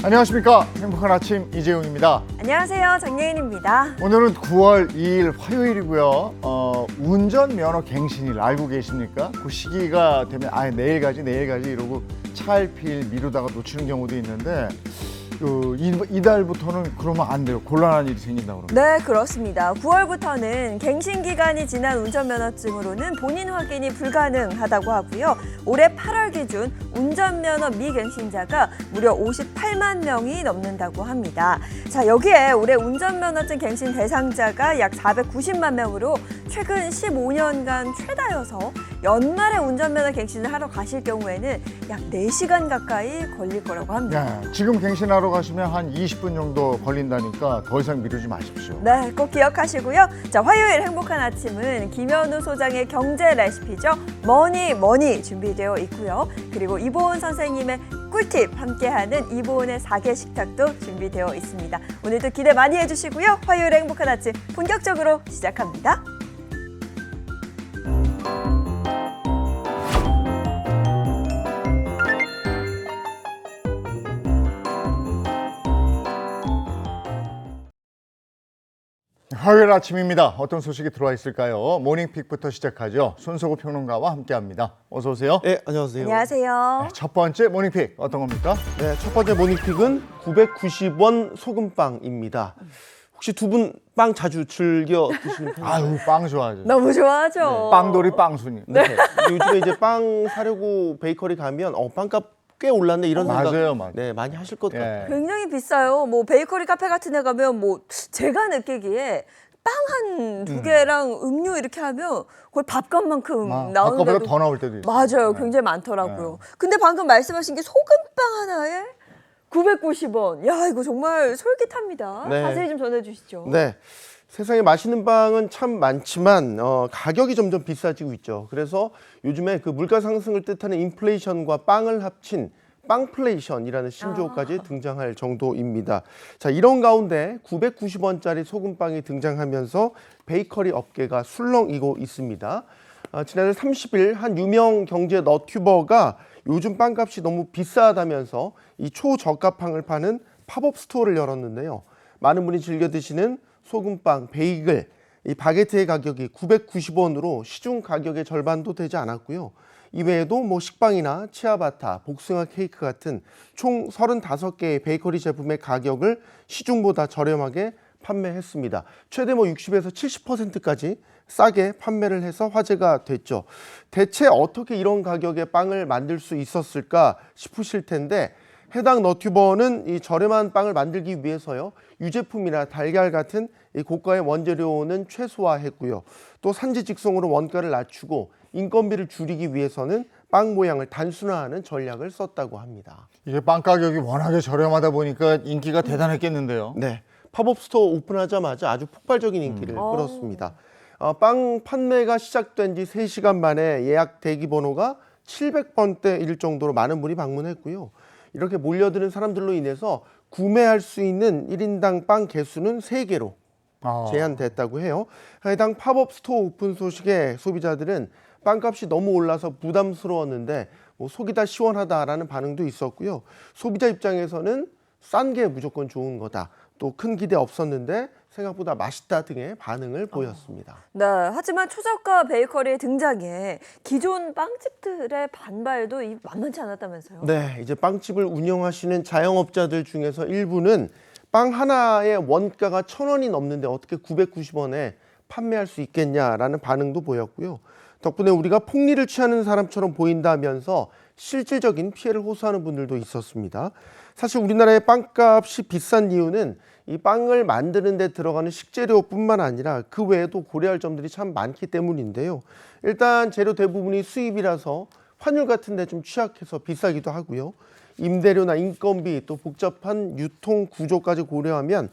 안녕하십니까. 행복한 아침 이재용입니다. 안녕하세요. 장예인입니다. 오늘은 9월 2일 화요일이고요. 운전면허 갱신일 알고 계십니까? 그 시기가 되면 내일 가지 이러고 차일피일 미루다가 놓치는 경우도 있는데 이달부터는 그러면 안 돼요. 곤란한 일이 생긴다고 그럽니다. 네, 그렇습니다. 9월부터는 갱신 기간이 지난 운전면허증으로는 본인 확인이 불가능하다고 하고요. 올해 8월 기준 운전면허 미갱신자가 무려 58만 명이 넘는다고 합니다. 자, 여기에 올해 운전면허증 갱신 대상자가 약 490만 명으로 최근 15년간 최다여서 연말에 운전면허 갱신을 하러 가실 경우에는 약 4시간 가까이 걸릴 거라고 합니다. 네, 지금 갱신하러 가시면 한 20분 정도 걸린다니까 더 이상 미루지 마십시오. 네, 꼭 기억하시고요. 자, 화요일 행복한 아침은 김현우 소장의 경제 레시피죠. 머니 준비되어 있고요. 그리고 이보은 선생님의 꿀팁 함께하는 이보은의 4개 식탁도 준비되어 있습니다. 오늘도 기대 많이 해주시고요. 화요일 행복한 아침 본격적으로 시작합니다. 화요일 아침입니다. 어떤 소식이 들어와 있을까요? 모닝픽부터 시작하죠. 손석구 평론가와 함께합니다. 어서 오세요. 네, 안녕하세요. 안녕하세요. 네, 첫 번째 모닝픽 어떤 겁니까? 네, 첫 번째 모닝픽은 990원 소금빵입니다. 혹시 두 분 빵 자주 즐겨 드시는 편이세요? 아유, 빵 좋아하죠. 너무 좋아하죠. 빵돌이 빵순이. 네. 요즘에 이제 빵 사려고 베이커리 가면 빵값 꽤 올랐네 이런 생각 맞아요. 네, 많이 하실 것 같아요. 굉장히 비싸요. 뭐 베이커리 카페 같은 데 가면 뭐 제가 느끼기에 빵 한 두 개랑 음료 이렇게 하면 거의 밥값만큼 아까보다 나오는데도 더 나올 때도 있어요. 맞아요. 네. 굉장히 많더라고요. 근데 방금 말씀하신 게 소금빵 하나에 990원. 야, 이거 정말 솔깃합니다. 네. 자세히 좀 전해주시죠. 네. 세상에 맛있는 빵은 참 많지만 가격이 점점 비싸지고 있죠. 그래서 요즘에 그 물가 상승을 뜻하는 인플레이션과 빵을 합친 빵플레이션이라는 신조어까지 등장할 정도입니다. 자, 이런 가운데 990원짜리 소금빵이 등장하면서 베이커리 업계가 술렁이고 있습니다. 지난해 30일 한 유명 경제 너튜버가 요즘 빵값이 너무 비싸다면서 이 초저가 빵을 파는 팝업 스토어를 열었는데요. 많은 분이 즐겨 드시는 소금빵, 베이글, 이 바게트의 가격이 990원으로 시중 가격의 절반도 되지 않았고요. 이외에도 뭐 식빵이나 치아바타, 복숭아 케이크 같은 총 35개의 베이커리 제품의 가격을 시중보다 저렴하게 판매했습니다. 최대 60에서 70%까지 싸게 판매를 해서 화제가 됐죠. 대체 어떻게 이런 가격의 빵을 만들 수 있었을까 싶으실 텐데 해당 너튜버는 이 저렴한 빵을 만들기 위해서요, 유제품이나 달걀 같은 이 고가의 원재료는 최소화했고요. 또 산지 직송으로 원가를 낮추고 인건비를 줄이기 위해서는 빵 모양을 단순화하는 전략을 썼다고 합니다. 이게 빵 가격이 워낙에 저렴하다 보니까 인기가 대단했겠는데요. 네, 팝업 스토어 오픈하자마자 아주 폭발적인 인기를 끌었습니다. 빵 판매가 시작된 지 3시간 만에 예약 대기 번호가 700번대일 정도로 많은 분이 방문했고요. 이렇게 몰려드는 사람들로 인해서 구매할 수 있는 1인당 빵 개수는 3개로 제한됐다고 해요. 해당 팝업 스토어 오픈 소식에 소비자들은 빵값이 너무 올라서 부담스러웠는데 속이 다 시원하다라는 반응도 있었고요. 소비자 입장에서는 싼 게 무조건 좋은 거다. 또 큰 기대 없었는데 생각보다 맛있다 등의 반응을 보였습니다. 네, 하지만 초저가 베이커리의 등장에 기존 빵집들의 반발도 만만치 않았다면서요? 네, 이제 빵집을 운영하시는 자영업자들 중에서 일부는 빵 하나의 원가가 1,000원이 넘는데 어떻게 990원에 판매할 수 있겠냐라는 반응도 보였고요. 덕분에 우리가 폭리를 취하는 사람처럼 보인다면서 실질적인 피해를 호소하는 분들도 있었습니다. 사실 우리나라의 빵값이 비싼 이유는 이 빵을 만드는 데 들어가는 식재료뿐만 아니라 그 외에도 고려할 점들이 참 많기 때문인데요. 일단 재료 대부분이 수입이라서 환율 같은 데 좀 취약해서 비싸기도 하고요. 임대료나 인건비 또 복잡한 유통 구조까지 고려하면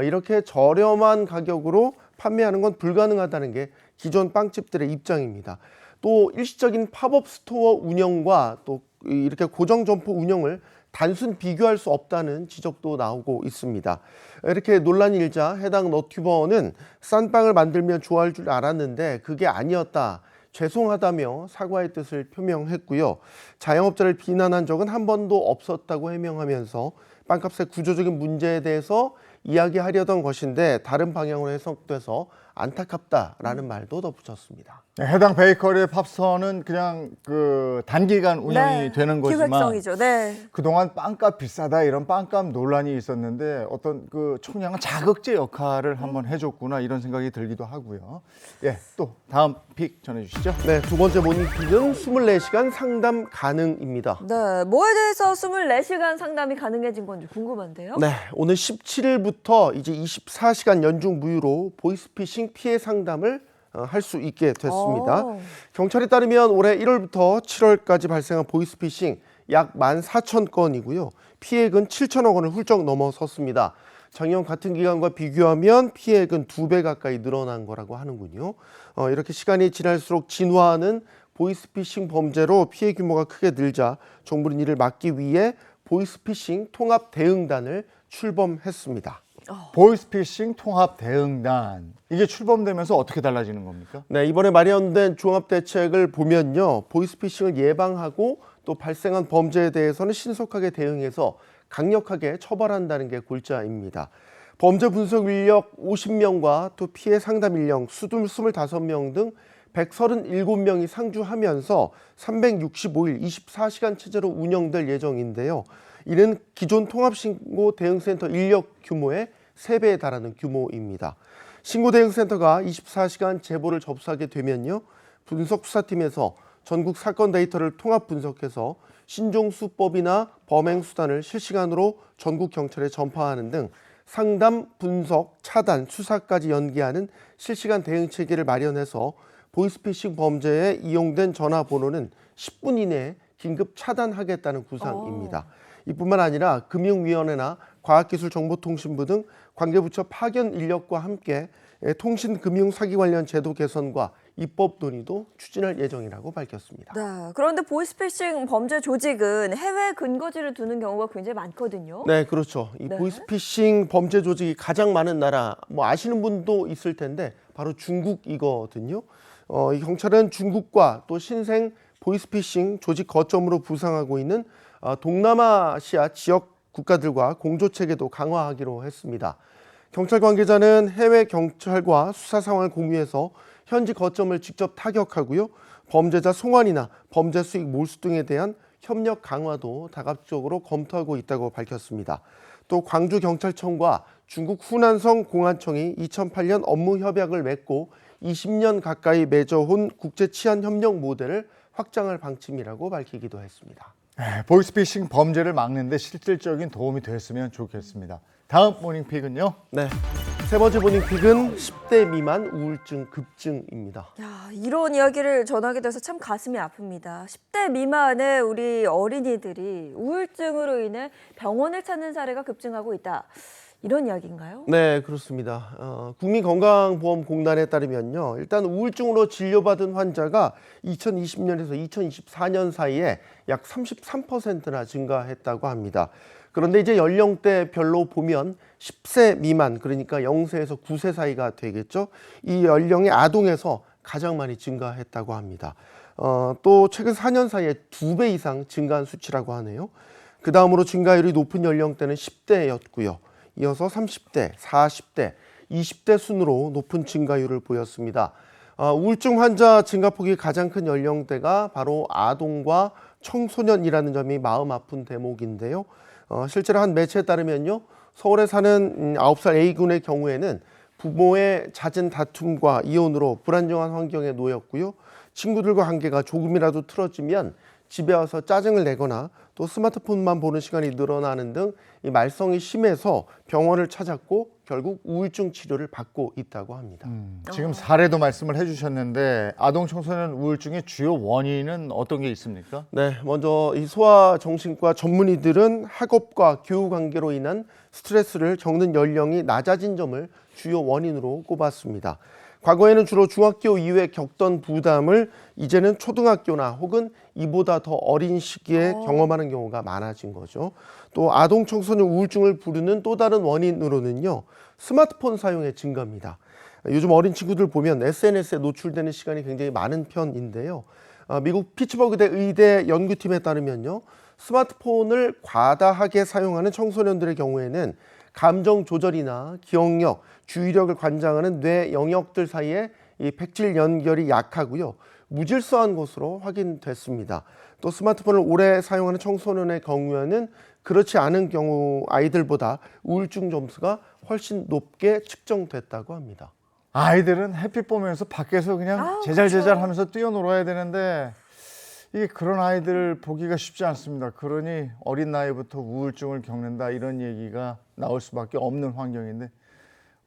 이렇게 저렴한 가격으로 판매하는 건 불가능하다는 게 기존 빵집들의 입장입니다. 또 일시적인 팝업 스토어 운영과 또 이렇게 고정 점포 운영을 단순 비교할 수 없다는 지적도 나오고 있습니다. 이렇게 논란이 일자 해당 너튜버는 싼 빵을 만들면 좋아할 줄 알았는데 그게 아니었다. 죄송하다며 사과의 뜻을 표명했고요. 자영업자를 비난한 적은 한 번도 없었다고 해명하면서 빵값의 구조적인 문제에 대해서 이야기하려던 것인데 다른 방향으로 해석돼서 안타깝다라는 말도 덧붙였습니다. 네, 해당 베이커리의 팝스토어는 그냥 그 단기간 운영이 되는 거지만 기획성이죠. 네. 그동안 빵값 비싸다 이런 빵값 논란이 있었는데 어떤 그 총량은 자극제 역할을 한번 해줬구나 이런 생각이 들기도 하고요. 예, 또 다음 픽 전해주시죠. 네, 두 번째 모닝픽은 24시간 상담 가능입니다. 네, 뭐에 대해서 24시간 상담이 가능해진 건지 궁금한데요. 네, 오늘 17일부터 이제 24시간 연중 무휴로 보이스피싱 피해 상담을 할 수 있게 됐습니다. 경찰에 따르면 올해 1월부터 7월까지 발생한 보이스피싱 약 14,000건이고요. 피해액은 7천억 원을 훌쩍 넘어섰습니다. 작년 같은 기간과 비교하면 피해액은 2배 가까이 늘어난 거라고 하는군요. 이렇게 시간이 지날수록 진화하는 보이스피싱 범죄로 피해 규모가 크게 늘자 정부는 이를 막기 위해 보이스피싱 통합 대응단을 출범했습니다. 보이스피싱 통합 대응단 이게 출범되면서 어떻게 달라지는 겁니까? 네, 이번에 마련된 종합 대책을 보면요. 보이스피싱을 예방하고 또 발생한 범죄에 대해서는 신속하게 대응해서 강력하게 처벌한다는 게 골자입니다. 범죄 분석 인력 50명과 또 피해 상담 인력 25명 등 137명이 상주하면서 365일 24시간 체제로 운영될 예정인데요. 이는 기존 통합신고 대응센터 인력 규모의 3배에 달하는 규모입니다. 신고대응센터가 24시간 제보를 접수하게 되면요. 분석수사팀에서 전국 사건 데이터를 통합 분석해서 신종수법이나 범행수단을 실시간으로 전국 경찰에 전파하는 등 상담, 분석, 차단, 수사까지 연계하는 실시간 대응체계를 마련해서 보이스피싱 범죄에 이용된 전화번호는 10분 이내에 긴급 차단하겠다는 구상입니다. 이뿐만 아니라 금융위원회나 과학기술정보통신부 등 관계부처 파견 인력과 함께 통신금융 사기 관련 제도 개선과 입법 논의도 추진할 예정이라고 밝혔습니다. 네, 그런데 보이스피싱 범죄 조직은 해외 근거지를 두는 경우가 굉장히 많거든요. 네, 그렇죠. 이 보이스피싱 범죄 조직이 가장 많은 나라, 뭐 아시는 분도 있을 텐데 바로 중국이거든요. 이 경찰은 중국과 또 신생 보이스피싱 조직 거점으로 부상하고 있는 동남아시아 지역 국가들과 공조체계도 강화하기로 했습니다. 경찰 관계자는 해외 경찰과 수사 상황을 공유해서 현지 거점을 직접 타격하고요. 범죄자 송환이나 범죄 수익 몰수 등에 대한 협력 강화도 다각적으로 검토하고 있다고 밝혔습니다. 또 광주경찰청과 중국 후난성 공안청이 2008년 업무 협약을 맺고 20년 가까이 맺어온 국제 치안 협력 모델을 확장할 방침이라고 밝히기도 했습니다. 보이스피싱 범죄를 막는데 실질적인 도움이 됐으면 좋겠습니다. 다음 모닝픽은요? 네, 세 번째 모닝픽은 10대 미만 우울증 급증입니다. 야, 이런 이야기를 전하게 돼서 참 가슴이 아픕니다. 10대 미만의 우리 어린이들이 우울증으로 인해 병원을 찾는 사례가 급증하고 있다. 이런 이야기인가요? 네, 그렇습니다. 국민건강보험공단에 따르면요. 일단 우울증으로 진료받은 환자가 2020년에서 2024년 사이에 약 33%나 증가했다고 합니다. 그런데 이제 연령대별로 보면 10세 미만, 그러니까 0세에서 9세 사이가 되겠죠. 이 연령의 아동에서 가장 많이 증가했다고 합니다. 또 최근 4년 사이에 2배 이상 증가한 수치라고 하네요. 그 다음으로 증가율이 높은 연령대는 10대였고요. 이어서 30대, 40대, 20대 순으로 높은 증가율을 보였습니다. 우울증 환자 증가폭이 가장 큰 연령대가 바로 아동과 청소년이라는 점이 마음 아픈 대목인데요. 실제로 한 매체에 따르면요. 서울에 사는 9살 A군의 경우에는 부모의 잦은 다툼과 이혼으로 불안정한 환경에 놓였고요. 친구들과 관계가 조금이라도 틀어지면 집에 와서 짜증을 내거나 또 스마트폰만 보는 시간이 늘어나는 등 이 말썽이 심해서 병원을 찾았고 결국 우울증 치료를 받고 있다고 합니다. 지금 사례도 말씀을 해주셨는데 아동 청소년 우울증의 주요 원인은 어떤 게 있습니까? 네, 먼저 이 소아정신과 전문의들은 학업과 교육 관계로 인한 스트레스를 겪는 연령이 낮아진 점을 주요 원인으로 꼽았습니다. 과거에는 주로 중학교 이후에 겪던 부담을 이제는 초등학교나 혹은 이보다 더 어린 시기에 경험하는 경우가 많아진 거죠. 또 아동 청소년 우울증을 부르는 또 다른 원인으로는요. 스마트폰 사용의 증가입니다. 요즘 어린 친구들 보면 SNS에 노출되는 시간이 굉장히 많은 편인데요. 미국 피츠버그대 의대 연구팀에 따르면요. 스마트폰을 과다하게 사용하는 청소년들의 경우에는 감정 조절이나 기억력, 주의력을 관장하는 뇌 영역들 사이에 이 백질 연결이 약하고요. 무질서한 것으로 확인됐습니다. 또 스마트폰을 오래 사용하는 청소년의 경우에는 그렇지 않은 경우 아이들보다 우울증 점수가 훨씬 높게 측정됐다고 합니다. 아이들은 햇빛 보면서 밖에서 그냥 제잘제잘 하면서 뛰어놀아야 되는데 이게 그런 아이들 보기가 쉽지 않습니다. 그러니 어린 나이부터 우울증을 겪는다 이런 얘기가 나올 수밖에 없는 환경인데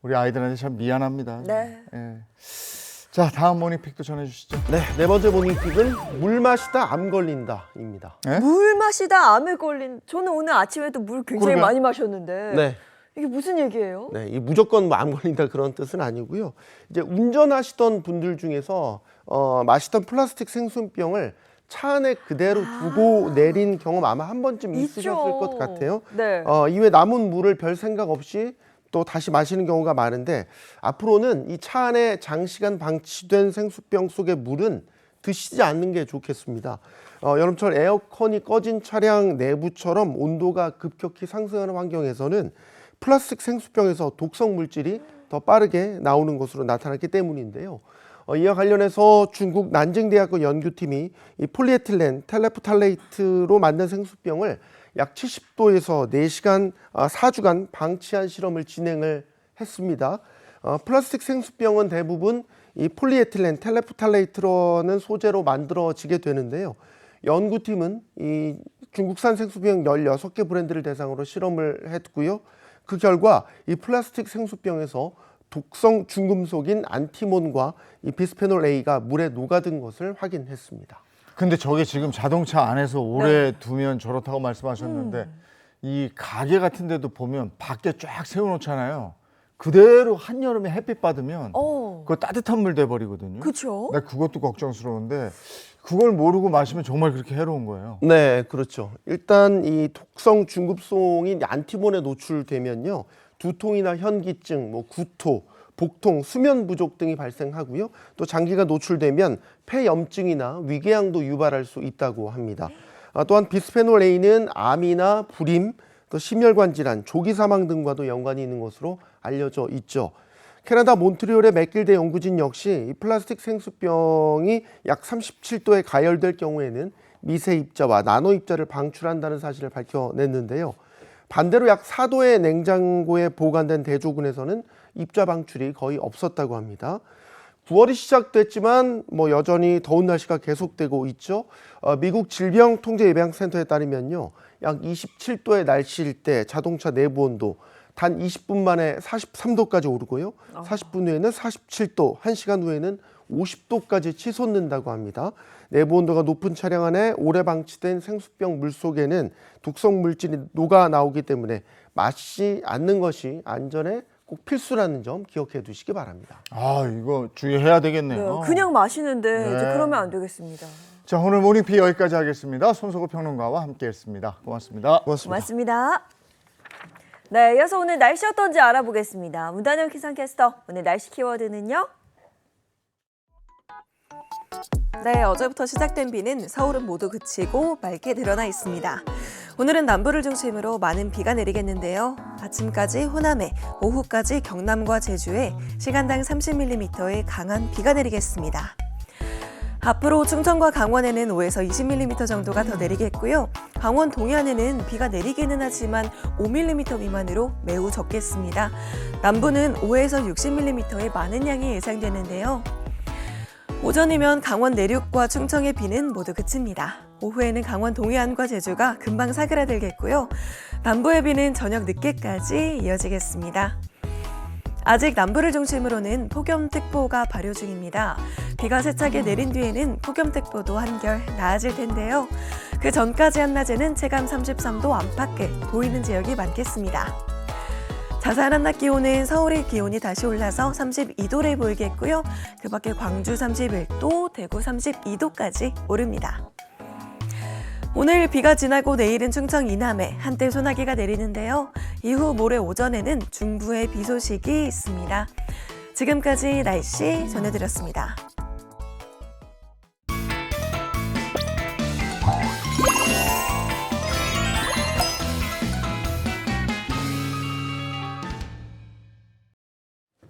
우리 아이들한테 참 미안합니다. 네. 예. 자, 다음 모닝픽도 전해주시죠. 네, 네 번째 모닝픽은 물 마시다 암 걸린다입니다. 물 마시다 암에 걸린. 저는 오늘 아침에도 물 굉장히 그러게요. 많이 마셨는데 네. 이게 무슨 얘기예요? 네, 이 무조건 암 걸린다 그런 뜻은 아니고요. 이제 운전하시던 분들 중에서 마시던 플라스틱 생수병을 차 안에 그대로 두고 내린 경험 아마 한 번쯤 있으셨을 있죠. 것 같아요. 네. 이외 남은 물을 별 생각 없이 또 다시 마시는 경우가 많은데 앞으로는 이 차 안에 장시간 방치된 생수병 속의 물은 드시지 않는 게 좋겠습니다. 여름철 에어컨이 꺼진 차량 내부처럼 온도가 급격히 상승하는 환경에서는 플라스틱 생수병에서 독성 물질이 더 빠르게 나오는 것으로 나타났기 때문인데요. 이와 관련해서 중국 난징대학교 연구팀이 이 폴리에틸렌 텔레프탈레이트로 만든 생수병을 약 70도에서 4주간 방치한 실험을 진행을 했습니다. 플라스틱 생수병은 대부분 이 폴리에틸렌 텔레프탈레이트라는 소재로 만들어지게 되는데요. 연구팀은 이 중국산 생수병 16개 브랜드를 대상으로 실험을 했고요. 그 결과 이 플라스틱 생수병에서 독성 중금속인 안티몬과 이 비스페놀 A가 물에 녹아든 것을 확인했습니다. 근데 저게 지금 자동차 안에서 오래 두면 저렇다고 말씀하셨는데 이 가게 같은 데도 보면 밖에 쫙 세워놓잖아요. 그대로 한여름에 햇빛 받으면 그거 따뜻한 물 돼버리거든요. 그렇죠. 나 그것도 걱정스러운데 그걸 모르고 마시면 정말 그렇게 해로운 거예요. 네, 그렇죠. 일단 이 독성 중급송인 안티몬에 노출되면요. 두통이나 현기증, 구토, 복통, 수면 부족 등이 발생하고요. 또 장기가 노출되면 폐염증이나 위궤양도 유발할 수 있다고 합니다. 또한 비스페놀 A는 암이나 불임, 또 심혈관 질환, 조기 사망 등과도 연관이 있는 것으로 알려져 있죠. 캐나다 몬트리올의 맥길대 연구진 역시 이 플라스틱 생수병이 약 37도에 가열될 경우에는 미세 입자와 나노 입자를 방출한다는 사실을 밝혀냈는데요. 반대로 약 4도의 냉장고에 보관된 대조군에서는 입자 방출이 거의 없었다고 합니다. 9월이 시작됐지만 여전히 더운 날씨가 계속되고 있죠. 미국 질병통제예방센터에 따르면요, 약 27도의 날씨일 때 자동차 내부 온도 단 20분 만에 43도까지 오르고요. 40분 후에는 47도, 1시간 후에는 50도까지 치솟는다고 합니다. 내부 온도가 높은 차량 안에 오래 방치된 생수병 물 속에는 독성 물질이 녹아 나오기 때문에 마시지 않는 것이 안전에 꼭 필수라는 점 기억해 두시기 바랍니다. 아, 이거 주의해야 되겠네요. 네, 그냥 마시는데 이제 네. 그러면 안 되겠습니다. 자, 오늘 모닝피 여기까지 하겠습니다. 손석구 평론가와 함께했습니다. 고맙습니다. 고맙습니다. 고맙습니다. 네, 이어서 오늘 날씨 어떤지 알아보겠습니다. 문단영 기상캐스터, 오늘 날씨 키워드는요? 네, 어제부터 시작된 비는 서울은 모두 그치고 맑게 드러나 있습니다. 오늘은 남부를 중심으로 많은 비가 내리겠는데요. 아침까지 호남에, 오후까지 경남과 제주에 시간당 30mm의 강한 비가 내리겠습니다. 앞으로 충청과 강원에는 5에서 20mm 정도가 더 내리겠고요. 강원 동해안에는 비가 내리기는 하지만 5mm 미만으로 매우 적겠습니다. 남부는 5에서 60mm의 많은 양이 예상되는데요. 오전이면 강원 내륙과 충청의 비는 모두 그칩니다. 오후에는 강원 동해안과 제주가 금방 사그라들겠고요. 남부의 비는 저녁 늦게까지 이어지겠습니다. 아직 남부를 중심으로는 폭염특보가 발효 중입니다. 비가 세차게 내린 뒤에는 폭염특보도 한결 나아질 텐데요. 그 전까지 한낮에는 체감 33도 안팎을 보이는 지역이 많겠습니다. 자세한 한낮 기온은 서울의 기온이 다시 올라서 32도를 보이겠고요. 그 밖에 광주 31도, 대구 32도까지 오릅니다. 오늘 비가 지나고 내일은 충청 이남에 한때 소나기가 내리는데요. 이후 모레 오전에는 중부에 비 소식이 있습니다. 지금까지 날씨 전해드렸습니다.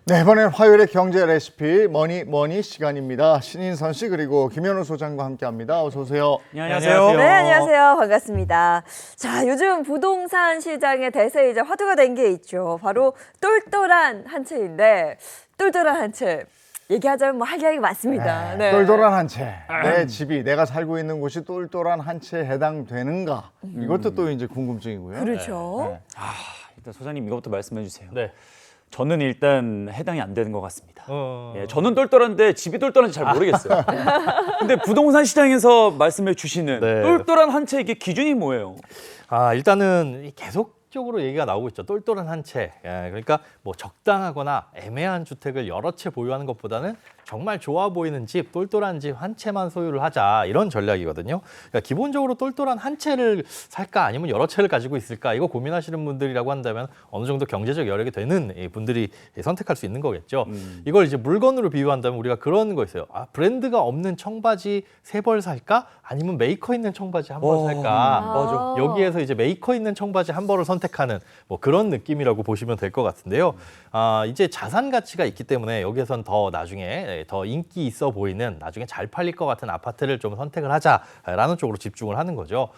네, 이번엔 화요일의 경제 레시피 머니 시간입니다. 신인선 씨 그리고 김현우 소장과 함께합니다. 어서 오세요. 안녕하세요. 네, 안녕하세요. 반갑습니다. 자, 요즘 부동산 시장의 대세이자 화두가 된 게 있죠. 바로 똘똘한 한 채인데, 똘똘한 한 채. 얘기하자면 뭐 할 이야기 많습니다. 네. 똘똘한 한 채. 내 집이 내가 살고 있는 곳이 똘똘한 한 채에 해당되는가? 이것도 또 이제 궁금증이고요. 그렇죠. 일단 소장님 이것부터 말씀해 주세요. 네. 저는 일단 해당이 안 되는 것 같습니다. 예, 저는 똘똘한데 집이 똘똘한지 잘 모르겠어요. 근데 부동산 시장에서 말씀해 주시는 네. 똘똘한 한 채 이게 기준이 뭐예요? 일단은 계속적으로 얘기가 나오고 있죠. 똘똘한 한 채. 예, 그러니까 뭐 적당하거나 애매한 주택을 여러 채 보유하는 것보다는 정말 좋아 보이는 집, 똘똘한 집 한 채만 소유를 하자 이런 전략이거든요. 그러니까 기본적으로 똘똘한 한 채를 살까 아니면 여러 채를 가지고 있을까 이거 고민하시는 분들이라고 한다면 어느 정도 경제적 여력이 되는 분들이 선택할 수 있는 거겠죠. 이걸 이제 물건으로 비유한다면 우리가 그런 거 있어요. 브랜드가 없는 청바지 3벌 살까? 아니면 메이커 있는 청바지 1벌 살까? 맞아. 여기에서 이제 메이커 있는 청바지 1벌을 선택하는 뭐 그런 느낌이라고 보시면 될 것 같은데요. 이제 자산 가치가 있기 때문에 여기에선 더 나중에 더 인기 있어 보이는 나중에 잘 팔릴 것 같은 아파트를 좀 선택을 하자라는 쪽으로 집중을 하는 거죠.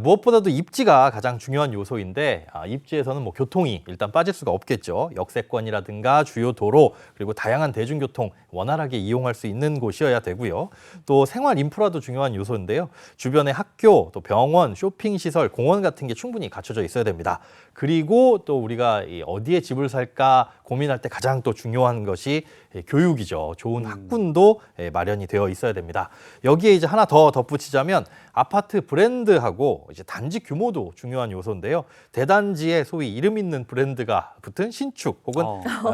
무엇보다도 입지가 가장 중요한 요소인데 입지에서는 뭐 교통이 일단 빠질 수가 없겠죠. 역세권이라든가 주요 도로 그리고 다양한 대중교통 원활하게 이용할 수 있는 곳이어야 되고요. 또 생활 인프라도 중요한 요소인데요. 주변에 학교, 또 병원, 쇼핑시설, 공원 같은 게 충분히 갖춰져 있어야 됩니다. 그리고 또 우리가 어디에 집을 살까 고민할 때 가장 또 중요한 것이 교육이죠. 좋은 학군도 마련이 되어 있어야 됩니다. 여기에 이제 하나 더 덧붙이자면 아파트 브랜드하고 이제 단지 규모도 중요한 요소인데요. 대단지에 소위 이름 있는 브랜드가 붙은 신축 혹은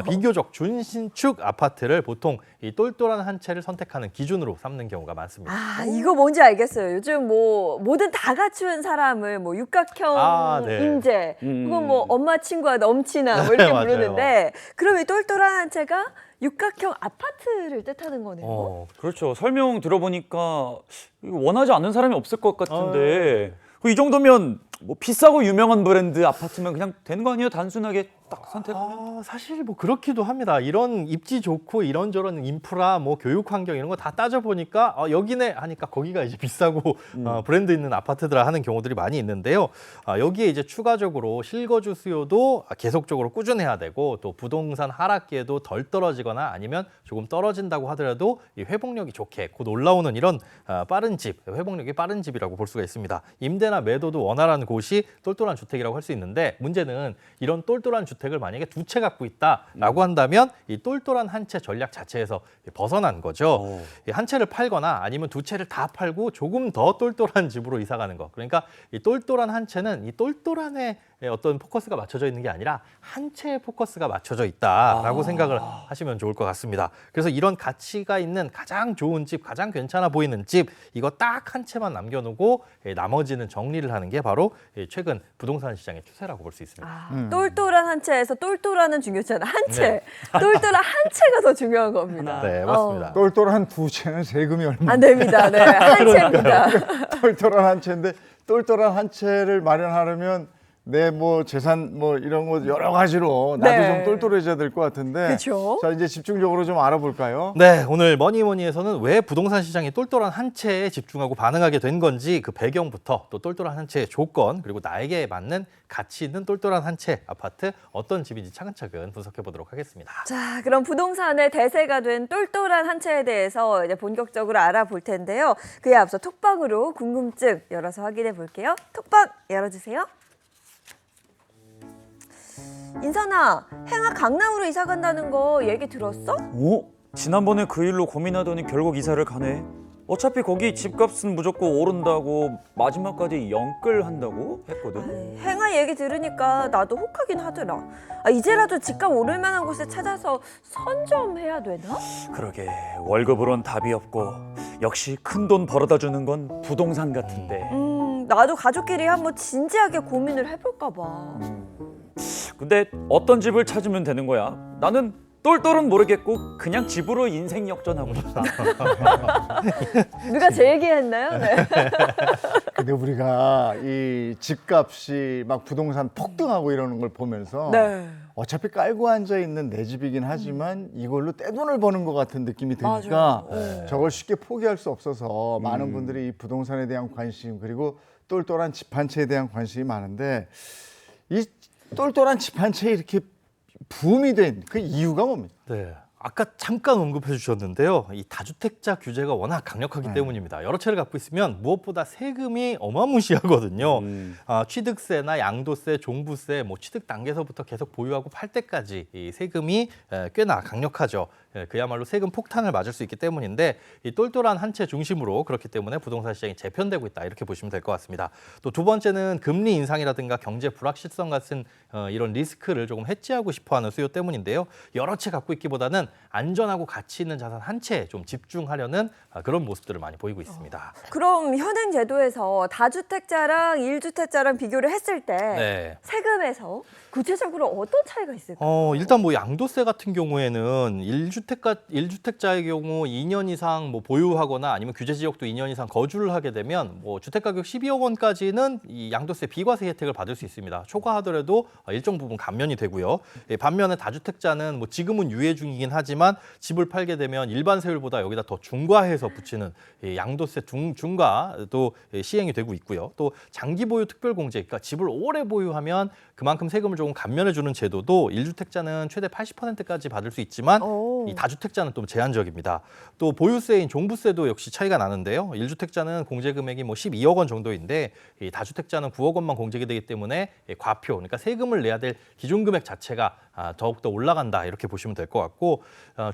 비교적 준신축 아파트를 보통 이 똘똘한 한 채를 선택하는 기준으로 삼는 경우가 많습니다. 이거 뭔지 알겠어요. 요즘 뭐 뭐든 다 갖춘 사람을 뭐 육각형 네. 인재 혹은 뭐 엄마 친구와 넘치나 뭐 이렇게 맞아요. 부르는데 그럼 이 똘똘한 한 채가 육각형 아파트를 뜻하는 거네요. 그렇죠. 설명 들어보니까 이거 원하지 않는 사람이 없을 것 같은데 이 정도면 뭐 비싸고 유명한 브랜드 아파트면 그냥 되는 거 아니에요? 단순하게 딱 선택하면? 사실 뭐 그렇기도 합니다. 이런 입지 좋고 이런저런 인프라, 뭐 교육 환경 이런 거 다 따져보니까 여기네 하니까 거기가 이제 비싸고 브랜드 있는 아파트들아 하는 경우들이 많이 있는데요. 여기에 이제 추가적으로 실거주 수요도 계속적으로 꾸준해야 되고 또 부동산 하락기에도 덜 떨어지거나 아니면 조금 떨어진다고 하더라도 이 회복력이 좋게 곧 올라오는 이런 빠른 집, 회복력이 빠른 집이라고 볼 수가 있습니다. 임대나 매도도 원활한 곳이 똘똘한 주택이라고 할 수 있는데 문제는 이런 똘똘한 주택을 만약에 2채 갖고 있다라고 한다면 이 똘똘한 한 채 전략 자체에서 벗어난 거죠. 이 한 채를 팔거나 아니면 2채를 다 팔고 조금 더 똘똘한 집으로 이사 가는 거. 그러니까 이 똘똘한 한 채는 이 똘똘한에 어떤 포커스가 맞춰져 있는 게 아니라 한 채에 포커스가 맞춰져 있다라고 생각을 하시면 좋을 것 같습니다. 그래서 이런 가치가 있는 가장 좋은 집, 가장 괜찮아 보이는 집 이거 딱 한 채만 남겨놓고 나머지는 정리를 하는 게 바로 최근 부동산 시장의 추세라고 볼 수 있습니다. 똘똘한 한 채에서 똘똘한은 중요하잖아. 한 채. 똘똘한 한 채가 더 중요한 겁니다. 네, 맞습니다. 똘똘한 2채는 세금이 얼마? 안 됩니다. 네, 한 채입니다. 똘똘한 한 채인데 똘똘한 한 채를 마련하려면 내 뭐 재산 뭐 이런 거 여러 가지로 나도 네. 좀 똘똘해져야 될 것 같은데. 그쵸? 자, 이제 집중적으로 좀 알아볼까요? 네, 오늘 머니머니에서는 왜 부동산 시장이 똘똘한 한 채에 집중하고 반응하게 된 건지 그 배경부터 또 똘똘한 한 채의 조건 그리고 나에게 맞는 가치 있는 똘똘한 한 채 아파트 어떤 집인지 차근차근 분석해 보도록 하겠습니다. 자, 그럼 부동산의 대세가 된 똘똘한 한 채에 대해서 이제 본격적으로 알아볼 텐데요. 그에 앞서 톡방으로 궁금증 열어서 확인해 볼게요. 톡방 열어주세요. 인선아, 행아 강남으로 이사 간다는 거 얘기 들었어? 지난번에 그 일로 고민하더니 결국 이사를 가네. 어차피 거기 집값은 무조건 오른다고 마지막까지 영끌한다고 했거든. 행아 얘기 들으니까 나도 혹하긴 하더라. 이제라도 집값 오를 만한 곳을 찾아서 선점해야 되나? 그러게 월급으론 답이 없고 역시 큰 돈 벌어다 주는 건 부동산 같은데. 나도 가족끼리 한번 진지하게 고민을 해볼까 봐. 근데 어떤 집을 찾으면 되는 거야? 나는 똘똘은 모르겠고 그냥 집으로 인생 역전하고 싶다. 누가 제 얘기했나요? 네. 근데 우리가 이 집값이 막 부동산 폭등하고 이러는 걸 보면서 네. 어차피 깔고 앉아 있는 내 집이긴 하지만 이걸로 떼돈을 버는 것 같은 느낌이 드니까 맞아요. 네. 저걸 쉽게 포기할 수 없어서 많은 분들이 이 부동산에 대한 관심 그리고 똘똘한 집 한 채에 대한 관심이 많은데 이 똘똘한 집 한 채에 이렇게 붐이 된 그 이유가 뭡니까? 네. 아까 잠깐 언급해 주셨는데요. 이 다주택자 규제가 워낙 강력하기 때문입니다. 여러 채를 갖고 있으면 무엇보다 세금이 어마무시하거든요. 취득세나 양도세, 종부세, 뭐 취득 단계에서부터 계속 보유하고 팔 때까지 이 세금이 꽤나 강력하죠. 그야말로 세금 폭탄을 맞을 수 있기 때문인데 이 똘똘한 한 채 중심으로 그렇기 때문에 부동산 시장이 재편되고 있다 이렇게 보시면 될 것 같습니다. 또 두 번째는 금리 인상이라든가 경제 불확실성 같은 이런 리스크를 조금 해지하고 싶어하는 수요 때문인데요. 여러 채 갖고 있기보다는 안전하고 가치 있는 자산 한 채에 좀 집중하려는 그런 모습들을 많이 보이고 있습니다. 그럼 현행 제도에서 다주택자랑 1주택자랑 비교를 했을 때 네. 세금에서 구체적으로 어떤 차이가 있을까요? 일단 뭐 양도세 같은 경우에는 1주택자의 경우 2년 이상 뭐 보유하거나 아니면 규제 지역도 2년 이상 거주를 하게 되면 뭐 주택 가격 12억 원까지는 이 양도세 비과세 혜택을 받을 수 있습니다. 초과하더라도 일정 부분 감면이 되고요. 반면에 다주택자는 뭐 지금은 유예 중이긴 하지만 집을 팔게 되면 일반 세율보다 여기다 더 중과해서 붙이는 양도세 중과도 시행이 되고 있고요. 또 장기 보유 특별 공제, 그러니까 집을 오래 보유하면 그만큼 세금을 조금 감면해주는 제도도 1주택자는 최대 80%까지 받을 수 있지만 이 다주택자는 또 제한적입니다. 또 보유세인 종부세도 역시 차이가 나는데요. 1주택자는 공제 금액이 뭐 12억 원 정도인데 이 다주택자는 9억 원만 공제가 되기 때문에 과표, 그러니까 세금을 내야 될 기준 금액 자체가 더욱더 올라간다 이렇게 보시면 될 것 같고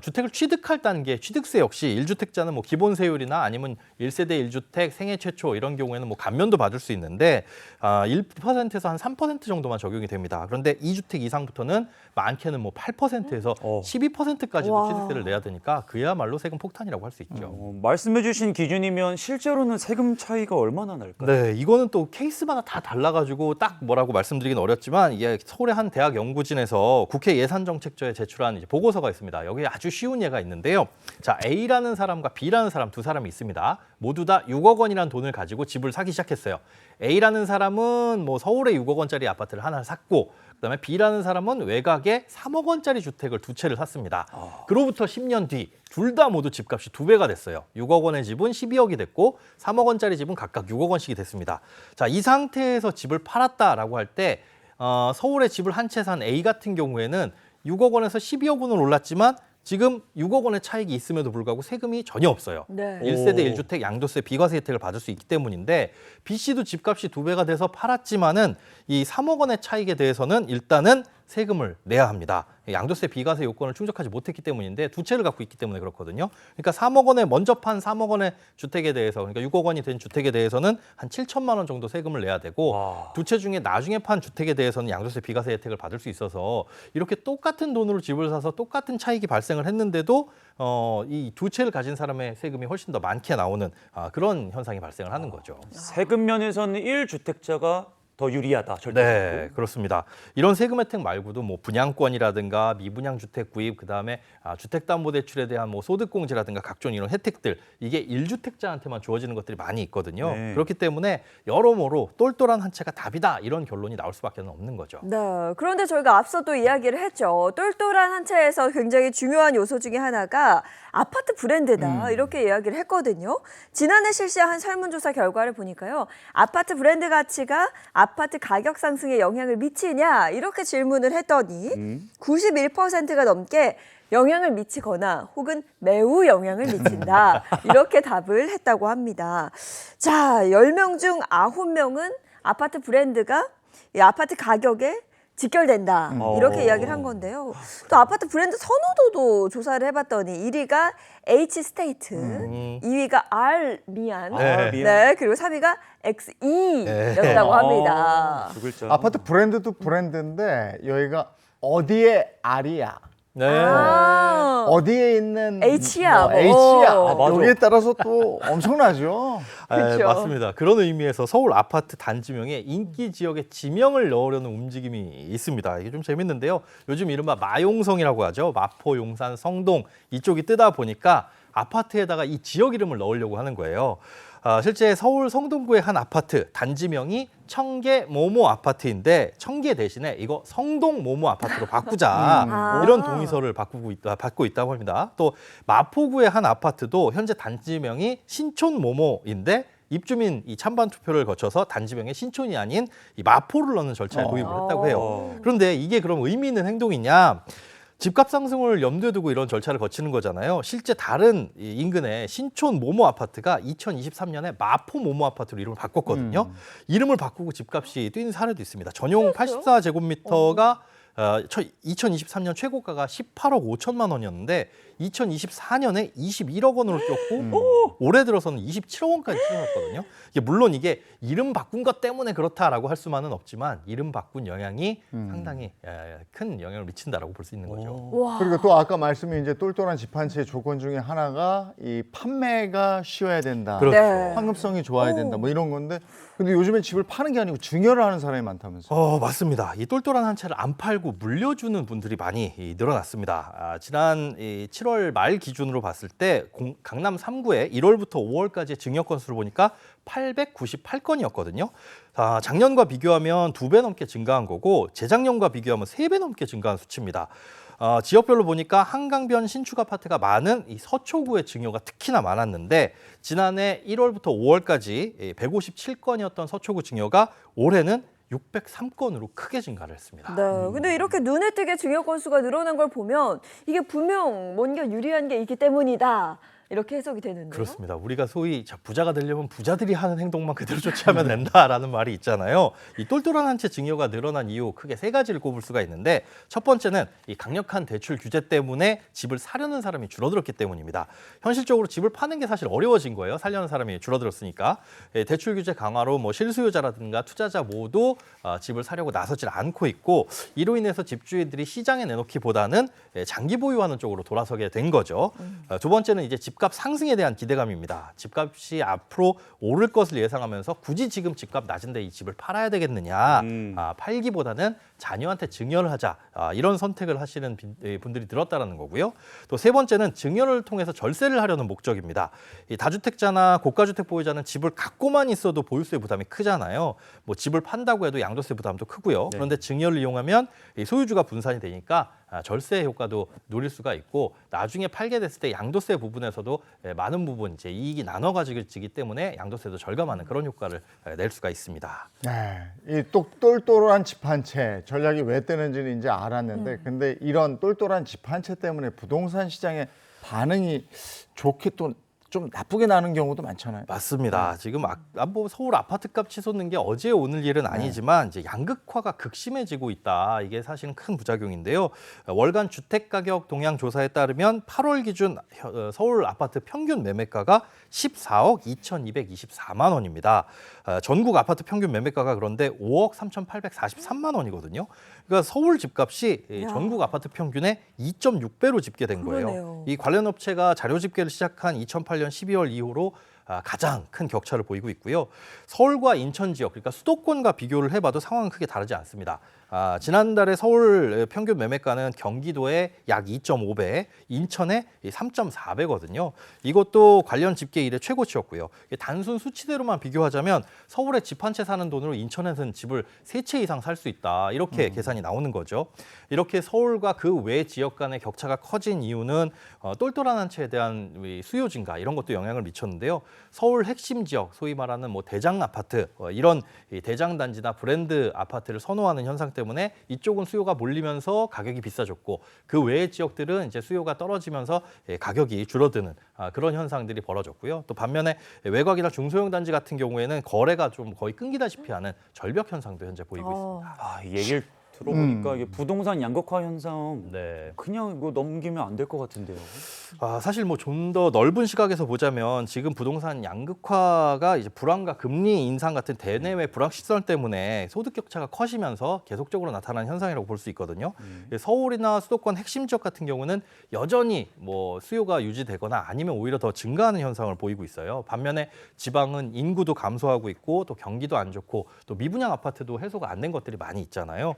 주택을 취득할 단계 취득세 역시 1주택자는 뭐 기본 세율이나 아니면 1세대 1주택 생애 최초 이런 경우에는 뭐 감면도 받을 수 있는데 1%에서 한 3% 정도만 적용이 됩니다. 그런데 2주택 이상부터는 많게는 뭐 8%에서 12%까지도 취득세를 내야 되니까 그야말로 세금 폭탄이라고 할 수 있죠. 말씀해주신 기준이면 실제로는 세금 차이가 얼마나 날까요? 네, 이거는 또 케이스마다 다 달라가지고 딱 뭐라고 말씀드리긴 어렵지만 이게 서울의 한 대학 연구진에서 국회 예산정책처에 제출한 이제 보고서가 있습니다. 여기에 아주 쉬운 예가 있는데요. 자, A라는 사람과 B라는 사람 두 사람이 있습니다. 모두 다 6억 원이라는 돈을 가지고 집을 사기 시작했어요. A라는 사람은 뭐 서울에 6억 원짜리 아파트를 하나 샀고 그다음에 B라는 사람은 외곽에 3억 원짜리 주택을 두 채를 샀습니다. 그로부터 10년 뒤 둘 다 모두 집값이 2배가 됐어요. 6억 원의 집은 12억이 됐고 3억 원짜리 집은 각각 6억 원씩이 됐습니다. 자, 이 상태에서 집을 팔았다라고 할 때 서울에 집을 한 채 산 A 같은 경우에는 6억 원에서 12억 원을 올랐지만 지금 6억 원의 차익이 있음에도 불구하고 세금이 전혀 없어요. 네. 1세대 1주택 양도세 비과세 혜택을 받을 수 있기 때문인데 B 씨도 집값이 2배가 돼서 팔았지만은 이 3억 원의 차익에 대해서는 일단은 세금을 내야 합니다. 양도세 비과세 요건을 충족하지 못했기 때문인데 두 채를 갖고 있기 때문에 그렇거든요. 그러니까 3억 원에 먼저 판 3억 원의 주택에 대해서 그러니까 6억 원이 된 주택에 대해서는 한 7천만 원 정도 세금을 내야 되고 두 채 중에 나중에 판 주택에 대해서는 양도세 비과세 혜택을 받을 수 있어서 이렇게 똑같은 돈으로 집을 사서 똑같은 차익이 발생을 했는데도 이 두 채를 가진 사람의 세금이 훨씬 더 많게 나오는 그런 현상이 발생을 하는 거죠. 세금 면에서는 1주택자가 더 유리하다. 절대. 네, 그렇습니다. 이런 세금 혜택 말고도 뭐 분양권이라든가 미분양 주택 구입, 그다음에 주택담보대출에 대한 뭐 소득공제라든가 각종 이런 혜택들 이게 1주택자한테만 주어지는 것들이 많이 있거든요. 네. 그렇기 때문에 여러모로 똘똘한 한 채가 답이다 이런 결론이 나올 수밖에 없는 거죠. 네. 그런데 저희가 앞서도 이야기를 했죠. 똘똘한 한 채에서 굉장히 중요한 요소 중에 하나가 아파트 브랜드다. 이렇게 이야기를 했거든요. 지난해 실시한 설문조사 결과를 보니까요. 아파트 브랜드 가치가 아파트 가격 상승에 영향을 미치냐 이렇게 질문을 했더니 91%가 넘게 영향을 미치거나 혹은 매우 영향을 미친다. 이렇게 답을 했다고 합니다. 자, 10명 중 9명은 아파트 브랜드가 이 아파트 가격에 직결된다. 이렇게 이야기를 한 건데요. 또 아파트 브랜드 선호도도 조사를 해봤더니 1위가 H스테이트, 2위가 R미안, 네. 네, 그리고 3위가 XE였다고 합니다. 두 글자. 아파트 브랜드도 브랜드인데 여기가 어디에 R이야? 네. 아, 어디에 있는 H야, 뭐. H야. 아, 맞아. 여기에 따라서 또 엄청나죠. 그쵸. 맞습니다. 그런 의미에서 서울 아파트 단지명에 인기 지역의 지명을 넣으려는 움직임이 있습니다. 이게 좀 재밌는데요. 요즘 이른바 마용성이라고 하죠. 마포, 용산, 성동 이쪽이 뜨다 보니까 아파트에다가 이 지역 이름을 넣으려고 하는 거예요. 실제 서울 성동구의 한 아파트 단지명이 청계 모모 아파트인데 청계 대신에 이거 성동 모모 아파트로 바꾸자 이런 동의서를 받고 있다고 합니다. 또 마포구의 한 아파트도 현재 단지명이 신촌 모모인데 입주민 이 찬반 투표를 거쳐서 단지명에 신촌이 아닌 이 마포를 넣는 절차에 도입을 했다고 해요. 그런데 이게 그럼 의미 있는 행동이냐? 집값 상승을 염두에 두고 이런 절차를 거치는 거잖아요. 실제 다른 이 인근의 신촌 모모 아파트가 2023년에 마포 모모 아파트로 이름을 바꿨거든요. 이름을 바꾸고 집값이 뛴 사례도 있습니다. 전용 84제곱미터가 2023년 최고가가 18억 5천만 원이었는데 2024년에 21억 원으로 뛰었고 올해 들어서는 27억 원까지 치솟았거든요. 물론 이게 이름 바꾼 것 때문에 그렇다라고 할 수만은 없지만 이름 바꾼 영향이 상당히 큰 영향을 미친다라고 볼 수 있는 거죠. 와. 그리고 또 아까 말씀이 이제 똘똘한 집 한 채의 조건 중에 하나가 이 판매가 쉬워야 된다. 그렇죠. 네. 황금성이 좋아야 된다. 뭐 이런 건데 근데 요즘엔 집을 파는 게 아니고 증여를 하는 사람이 많다면서요. 맞습니다. 이 똘똘한 한 채를 안 팔고 물려주는 분들이 많이 늘어났습니다. 지난 7월 말 기준으로 봤을 때 강남 3구에 1월부터 5월까지의 증여 건수를 보니까 898건이었거든요. 작년과 비교하면 2배 넘게 증가한 거고 재작년과 비교하면 3배 넘게 증가한 수치입니다. 지역별로 보니까 한강변 신축 아파트가 많은 이 서초구의 증여가 특히나 많았는데 지난해 1월부터 5월까지 157건이었던 서초구 증여가 올해는 603건으로 크게 증가를 했습니다. 네. 근데 이렇게 눈에 띄게 증여 건수가 늘어난 걸 보면 이게 분명 뭔가 유리한 게 있기 때문이다. 이렇게 해석이 되는데요. 그렇습니다. 우리가 소위 부자가 되려면 부자들이 하는 행동만 그대로 쫓아하면 된다라는 말이 있잖아요. 이 똘똘한 한 채 증여가 늘어난 이유 크게 3가지를 꼽을 수가 있는데 첫 번째는 이 강력한 대출 규제 때문에 집을 사려는 사람이 줄어들었기 때문입니다. 현실적으로 집을 파는 게 사실 어려워진 거예요. 살려는 사람이 줄어들었으니까. 대출 규제 강화로 뭐 실수요자라든가 투자자 모두 집을 사려고 나서질 않고 있고 이로 인해서 집주인들이 시장에 내놓기보다는 장기 보유하는 쪽으로 돌아서게 된 거죠. 두 번째는 이제 집값 상승에 대한 기대감입니다. 집값이 앞으로 오를 것을 예상하면서 굳이 지금 집값 낮은데 이 집을 팔아야 되겠느냐. 팔기보다는 자녀한테 증여를 하자. 이런 선택을 하시는 분들이 늘었다는 거고요. 또 세 번째는 증여를 통해서 절세를 하려는 목적입니다. 이 다주택자나 고가주택 보유자는 집을 갖고만 있어도 보유세 부담이 크잖아요. 뭐 집을 판다고 해도 양도세 부담도 크고요. 그런데 증여를 이용하면 이 소유주가 분산이 되니까 절세 효과도 누릴 수가 있고 나중에 팔게 됐을 때 양도세 부분에서도 많은 부분 이제 이익이 나눠 가지기 때문에 양도세도 절감하는 그런 효과를 낼 수가 있습니다. 네, 이 똘똘한 집 한 채 전략이 왜 뜨는지는 이제 알았는데 근데 이런 똘똘한 집 한 채 때문에 부동산 시장의 반응이 좋게 또 좀 나쁘게 나는 경우도 많잖아요. 맞습니다. 지금 뭐 서울 아파트값 치솟는 게 어제 오늘 일은 아니지만 이제 양극화가 극심해지고 있다. 이게 사실은 큰 부작용인데요. 월간 주택가격 동향 조사에 따르면 8월 기준 서울 아파트 평균 매매가가 14억 2,224만 원입니다. 전국 아파트 평균 매매가가 그런데 5억 3,843만 원이거든요. 그러니까 서울 집값이 전국 아파트 평균의 2.6배로 집계된 거예요. 그러네요. 이 관련 업체가 자료 집계를 시작한 2008년 12월 이후로 가장 큰 격차를 보이고 있고요. 서울과 인천 지역, 그러니까 수도권과 비교를 해봐도 상황은 크게 다르지 않습니다. 지난달에 서울 평균 매매가는 경기도의 약 2.5배, 인천의 3.4배거든요. 이것도 관련 집계 이래 최고치였고요. 단순 수치대로만 비교하자면 서울에 집 한 채 사는 돈으로 인천에서는 집을 3채 이상 살 수 있다. 이렇게 계산이 나오는 거죠. 이렇게 서울과 그 외 지역 간의 격차가 커진 이유는 똘똘한 한 채에 대한 수요 증가 이런 것도 영향을 미쳤는데요. 서울 핵심 지역, 소위 말하는 뭐 대장 아파트, 이런 대장 단지나 브랜드 아파트를 선호하는 현상 때문에 이쪽은 수요가 몰리면서 가격이 비싸졌고 그 외의 지역들은 이제 수요가 떨어지면서 가격이 줄어드는 그런 현상들이 벌어졌고요. 또 반면에 외곽이나 중소형 단지 같은 경우에는 거래가 좀 거의 끊기다시피 하는 절벽 현상도 현재 보이고 있습니다. 이 얘기를 들어보니까 이게 부동산 양극화 현상 네. 그냥 이거 넘기면 안 될 것 같은데요. 사실 뭐 좀 더 넓은 시각에서 보자면 지금 부동산 양극화가 이제 불황과 금리 인상 같은 대내외 불황 시설 때문에 소득 격차가 커지면서 계속적으로 나타나는 현상이라고 볼 수 있거든요. 서울이나 수도권 핵심 지역 같은 경우는 여전히 뭐 수요가 유지되거나 아니면 오히려 더 증가하는 현상을 보이고 있어요. 반면에 지방은 인구도 감소하고 있고 또 경기도 안 좋고 또 미분양 아파트도 해소가 안 된 것들이 많이 있잖아요.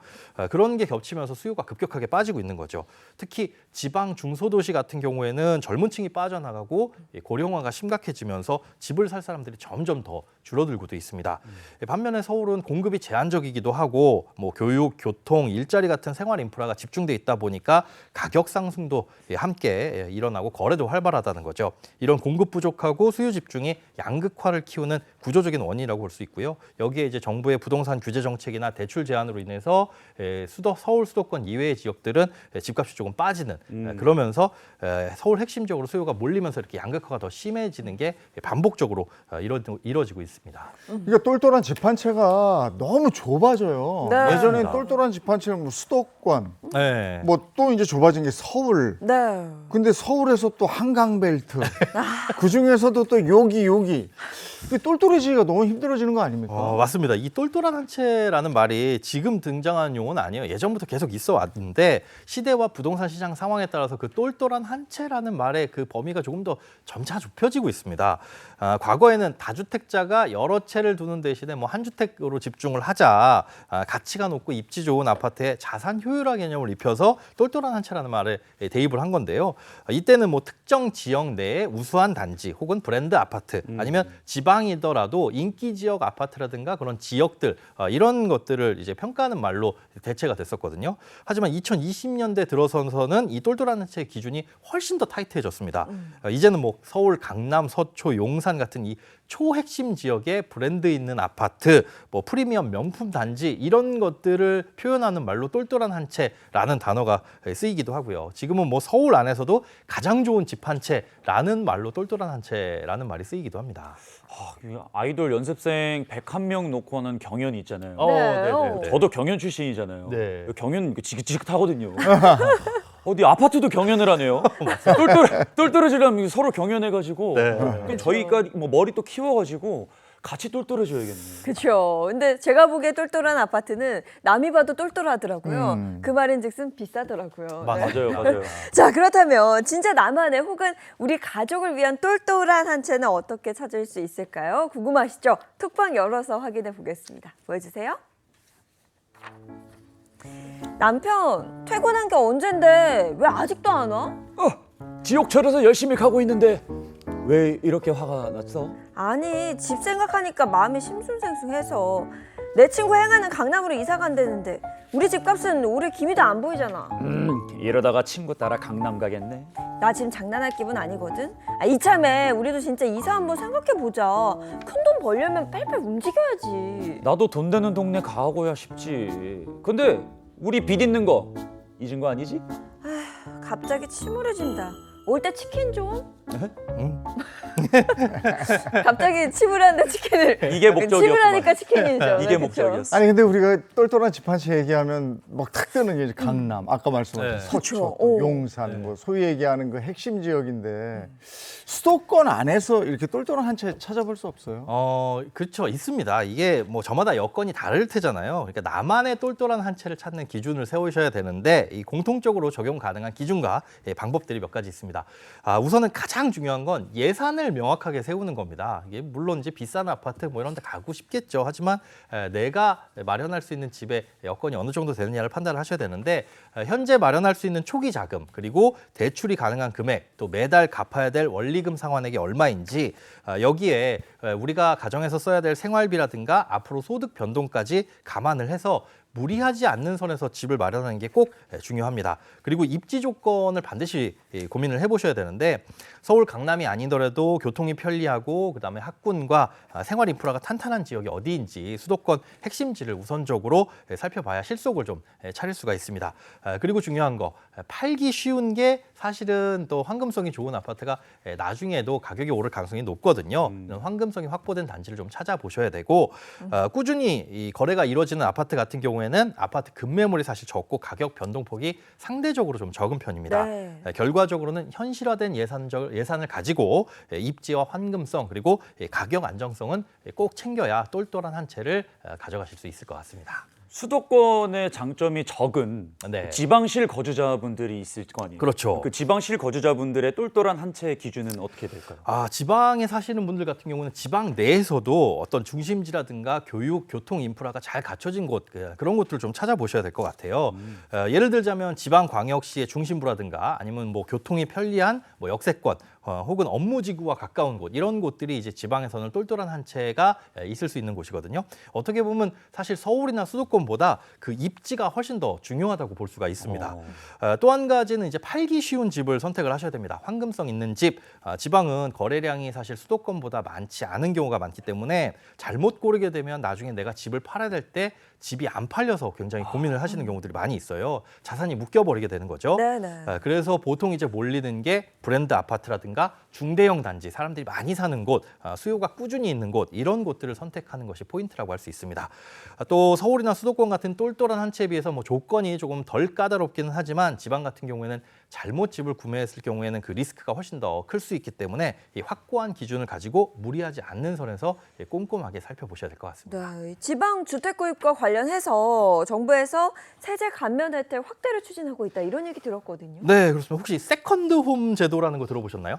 그런 게 겹치면서 수요가 급격하게 빠지고 있는 거죠. 특히 지방 중소도시 같은 경우에는 젊은 층이 빠져나가고 고령화가 심각해지면서 집을 살 사람들이 점점 더 줄어들고도 있습니다. 반면에 서울은 공급이 제한적이기도 하고 뭐 교육, 교통, 일자리 같은 생활 인프라가 집중돼 있다 보니까 가격 상승도 함께 일어나고 거래도 활발하다는 거죠. 이런 공급 부족하고 수요 집중이 양극화를 키우는 구조적인 원인이라고 볼 수 있고요. 여기에 이제 정부의 부동산 규제 정책이나 대출 제한으로 인해서 서울 수도권 이외의 지역들은 집값이 조금 빠지는 그러면서 서울 핵심 지역으로 수요가 몰리면서 이렇게 양극화가 더 심해지는 게 반복적으로 이뤄지고 있습니다. 그러니까 똘똘한 집 한 채가 너무 좁아져요. 네. 예전엔 똘똘한 집 한 채는 뭐 수도권, 네. 뭐 또 이제 좁아진 게 서울. 네. 근데 서울에서 또 한강벨트. 그 중에서도 또 여기. 그 똘똘해지기가 너무 힘들어지는 거 아닙니까? 맞습니다. 이 똘똘한 한 채라는 말이 지금 등장한 용어는 아니에요. 예전부터 계속 있어 왔는데 시대와 부동산 시장 상황에 따라서 그 똘똘한 한 채라는 말의 그 범위가 조금 더 점차 좁혀지고 있습니다. 과거에는 다주택자가 여러 채를 두는 대신에 뭐 한 주택으로 집중을 하자, 가치가 높고 입지 좋은 아파트에 자산 효율화 개념을 입혀서 똘똘한 한 채라는 말에 대입을 한 건데요. 이때는 뭐 특정 지역 내에 우수한 단지 혹은 브랜드 아파트 아니면 지방이더라도 인기 지역 아파트라든가 그런 지역들 이런 것들을 이제 평가하는 말로 대체가 됐었거든요. 하지만 2020년대 들어서는 이 똘똘한 한 채의 기준이 훨씬 더 타이트해졌습니다. 이제는 뭐 서울, 강남, 서초, 용산 같은 이 초핵심 지역에 브랜드 있는 아파트, 뭐 프리미엄 명품 단지 이런 것들을 표현하는 말로 똘똘한 한 채라는 단어가 쓰이기도 하고요. 지금은 뭐 서울 안에서도 가장 좋은 집 한 채라는 말로 똘똘한 한 채라는 말이 쓰이기도 합니다. 아이돌 연습생 101명 놓고 하는 경연이 있잖아요. 네네네. 저도 경연 출신이잖아요. 네. 경연 지긋지긋하거든요. 어디 아파트도 경연을 하네요. 똘똘해지려면 서로 경연해가지고 그럼 저희가 뭐 머리 또 키워가지고 같이 똘똘해져야겠네요. 그렇죠. 근데 제가 보기에 똘똘한 아파트는 남이 봐도 똘똘하더라고요. 그 말인즉슨 비싸더라고요. 맞아요. 자, 그렇다면 진짜 나만의 혹은 우리 가족을 위한 똘똘한 한 채는 어떻게 찾을 수 있을까요? 궁금하시죠? 톡방 열어서 확인해 보겠습니다. 보여주세요. 남편 퇴근한 게 언젠데 왜 아직도 안 와? 지옥철에서 열심히 가고 있는데 왜 이렇게 화가 났어? 아니, 집 생각하니까 마음이 심술생숭해서 내 친구 행아는 강남으로 이사 간다는데 우리 집값은 올해 기미도 안 보이잖아. 이러다가 친구 따라 강남 가겠네. 나 지금 장난할 기분 아니거든. 이참에 우리도 진짜 이사 한번 생각해보자. 큰 돈 벌려면 빨리빨리 움직여야지. 나도 돈 되는 동네 가고야 싶지. 근데 우리 빚 있는 거 잊은 거 아니지? 갑자기 침울해진다. 올 때 치킨 좀? 갑자기 침울한데 치킨을. 이게 목적이었구만. 침울하니까 치킨이죠. 이게 그쵸? 목적이었어. 아니 근데 우리가 똘똘한 집 한 채 얘기하면 막 탁 뜨는 게 이제 강남, 아까 말씀하신 네. 서초, 그쵸. 또 용산, 뭐 소위 얘기하는 그 핵심 지역인데 수도권 안에서 이렇게 똘똘한 한 채 찾아볼 수 없어요? 그렇죠. 있습니다. 이게 뭐 저마다 여건이 다를 테잖아요. 그러니까 나만의 똘똘한 한 채를 찾는 기준을 세우셔야 되는데 이 공통적으로 적용 가능한 기준과 방법들이 몇 가지 있습니다. 우선은 가장 중요한 건 예산을 명확하게 세우는 겁니다. 이게 물론 이제 비싼 아파트 뭐 이런 데 가고 싶겠죠. 하지만 내가 마련할 수 있는 집의 여건이 어느 정도 되느냐를 판단을 하셔야 되는데 현재 마련할 수 있는 초기 자금 그리고 대출이 가능한 금액 또 매달 갚아야 될 원리금 상환액이 얼마인지 여기에 우리가 가정에서 써야 될 생활비라든가 앞으로 소득 변동까지 감안을 해서 무리하지 않는 선에서 집을 마련하는 게 꼭 중요합니다. 그리고 입지 조건을 반드시 고민을 해보셔야 되는데 서울 강남이 아니더라도 교통이 편리하고 그다음에 학군과 생활 인프라가 탄탄한 지역이 어디인지 수도권 핵심지를 우선적으로 살펴봐야 실속을 좀 차릴 수가 있습니다. 그리고 중요한 거 팔기 쉬운 게 사실은 또 황금성이 좋은 아파트가 나중에도 가격이 오를 가능성이 높거든요. 황금성이 확보된 단지를 좀 찾아보셔야 되고 꾸준히 이 거래가 이루어지는 아파트 같은 경우에 경우에는 아파트 급매물이 사실 적고 가격 변동폭이 상대적으로 좀 적은 편입니다. 네. 결과적으로는 현실화된 예산을 가지고 입지와 환금성 그리고 가격 안정성은 꼭 챙겨야 똘똘한 한 채를 가져가실 수 있을 것 같습니다. 수도권의 장점이 적은 네. 지방실 거주자분들이 있을 거 아니에요. 그렇죠. 그 지방실 거주자분들의 똘똘한 한 채 기준은 어떻게 될까요? 지방에 사시는 분들 같은 경우는 지방 내에서도 어떤 중심지라든가 교육, 교통 인프라가 잘 갖춰진 곳 그런 곳들을 좀 찾아보셔야 될 것 같아요. 예를 들자면 지방광역시의 중심부라든가 아니면 뭐 교통이 편리한 뭐 역세권 혹은 업무지구와 가까운 곳 이런 곳들이 이제 지방에서는 똘똘한 한 채가 있을 수 있는 곳이거든요. 어떻게 보면 사실 서울이나 수도권보다 그 입지가 훨씬 더 중요하다고 볼 수가 있습니다. 또 한 가지는 이제 팔기 쉬운 집을 선택을 하셔야 됩니다. 황금성 있는 집, 지방은 거래량이 사실 수도권보다 많지 않은 경우가 많기 때문에 잘못 고르게 되면 나중에 내가 집을 팔아야 될 때 집이 안 팔려서 굉장히 고민을 하시는 경우들이 많이 있어요. 자산이 묶여버리게 되는 거죠. 네네. 그래서 보통 이제 몰리는 게 브랜드 아파트라든가 중대형 단지, 사람들이 많이 사는 곳, 수요가 꾸준히 있는 곳 이런 곳들을 선택하는 것이 포인트라고 할 수 있습니다. 또 서울이나 수도권 같은 똘똘한 한 채에 비해서 뭐 조건이 조금 덜 까다롭기는 하지만 지방 같은 경우에는 잘못 집을 구매했을 경우에는 그 리스크가 훨씬 더 클 수 있기 때문에 이 확고한 기준을 가지고 무리하지 않는 선에서 꼼꼼하게 살펴보셔야 될 것 같습니다. 네, 지방 주택 구입과 관련해서 정부에서 세제 감면 혜택 확대를 추진하고 있다 이런 얘기 들었거든요. 네, 그렇습니다. 혹시 세컨드 홈 제도라는 거 들어보셨나요?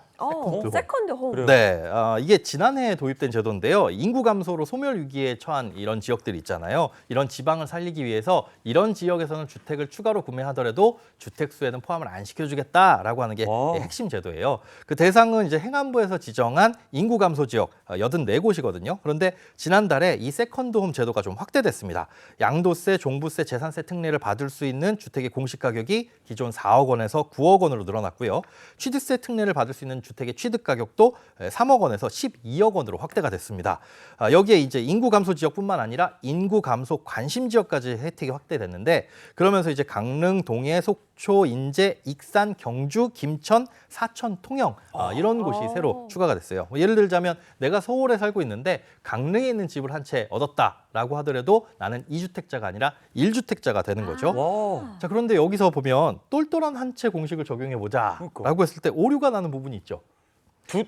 세컨드 홈. 그래요? 네, 이게 지난해 도입된 제도인데요. 인구 감소로 소멸 위기에 처한 이런 지역들 있잖아요. 이런 지방을 살리기 위해서 이런 지역에서는 주택을 추가로 구매하더라도 주택 수에는 포함을 안 시켜주겠다라고 하는 게 와. 핵심 제도예요. 그 대상은 이제 행안부에서 지정한 인구 감소 지역 84곳이거든요. 그런데 지난달에 이 세컨드홈 제도가 좀 확대됐습니다. 양도세, 종부세, 재산세 특례를 받을 수 있는 주택의 공시 가격이 기존 4억 원에서 9억 원으로 늘어났고요. 취득세 특례를 받을 수 있는 주택의 취득 가격도 3억 원에서 12억 원으로 확대가 됐습니다. 여기에 이제 인구 감소 지역뿐만 아니라 인구 감소 관심 지역까지 혜택이 확대됐는데 그러면서 이제 강릉, 동해, 속초, 인제, 익산, 경주, 김천, 사천, 통영 이런 곳이 새로 추가가 됐어요. 예를 들자면 내가 서울에 살고 있는데 강릉에 있는 집을 한 채 얻었다라고 하더라도 나는 2주택자가 아니라 1주택자가 되는 거죠. 와. 자, 그런데 여기서 보면 똘똘한 한 채 공식을 적용해 보자라고 그러니까. 했을 때 오류가 나는 부분이 있죠.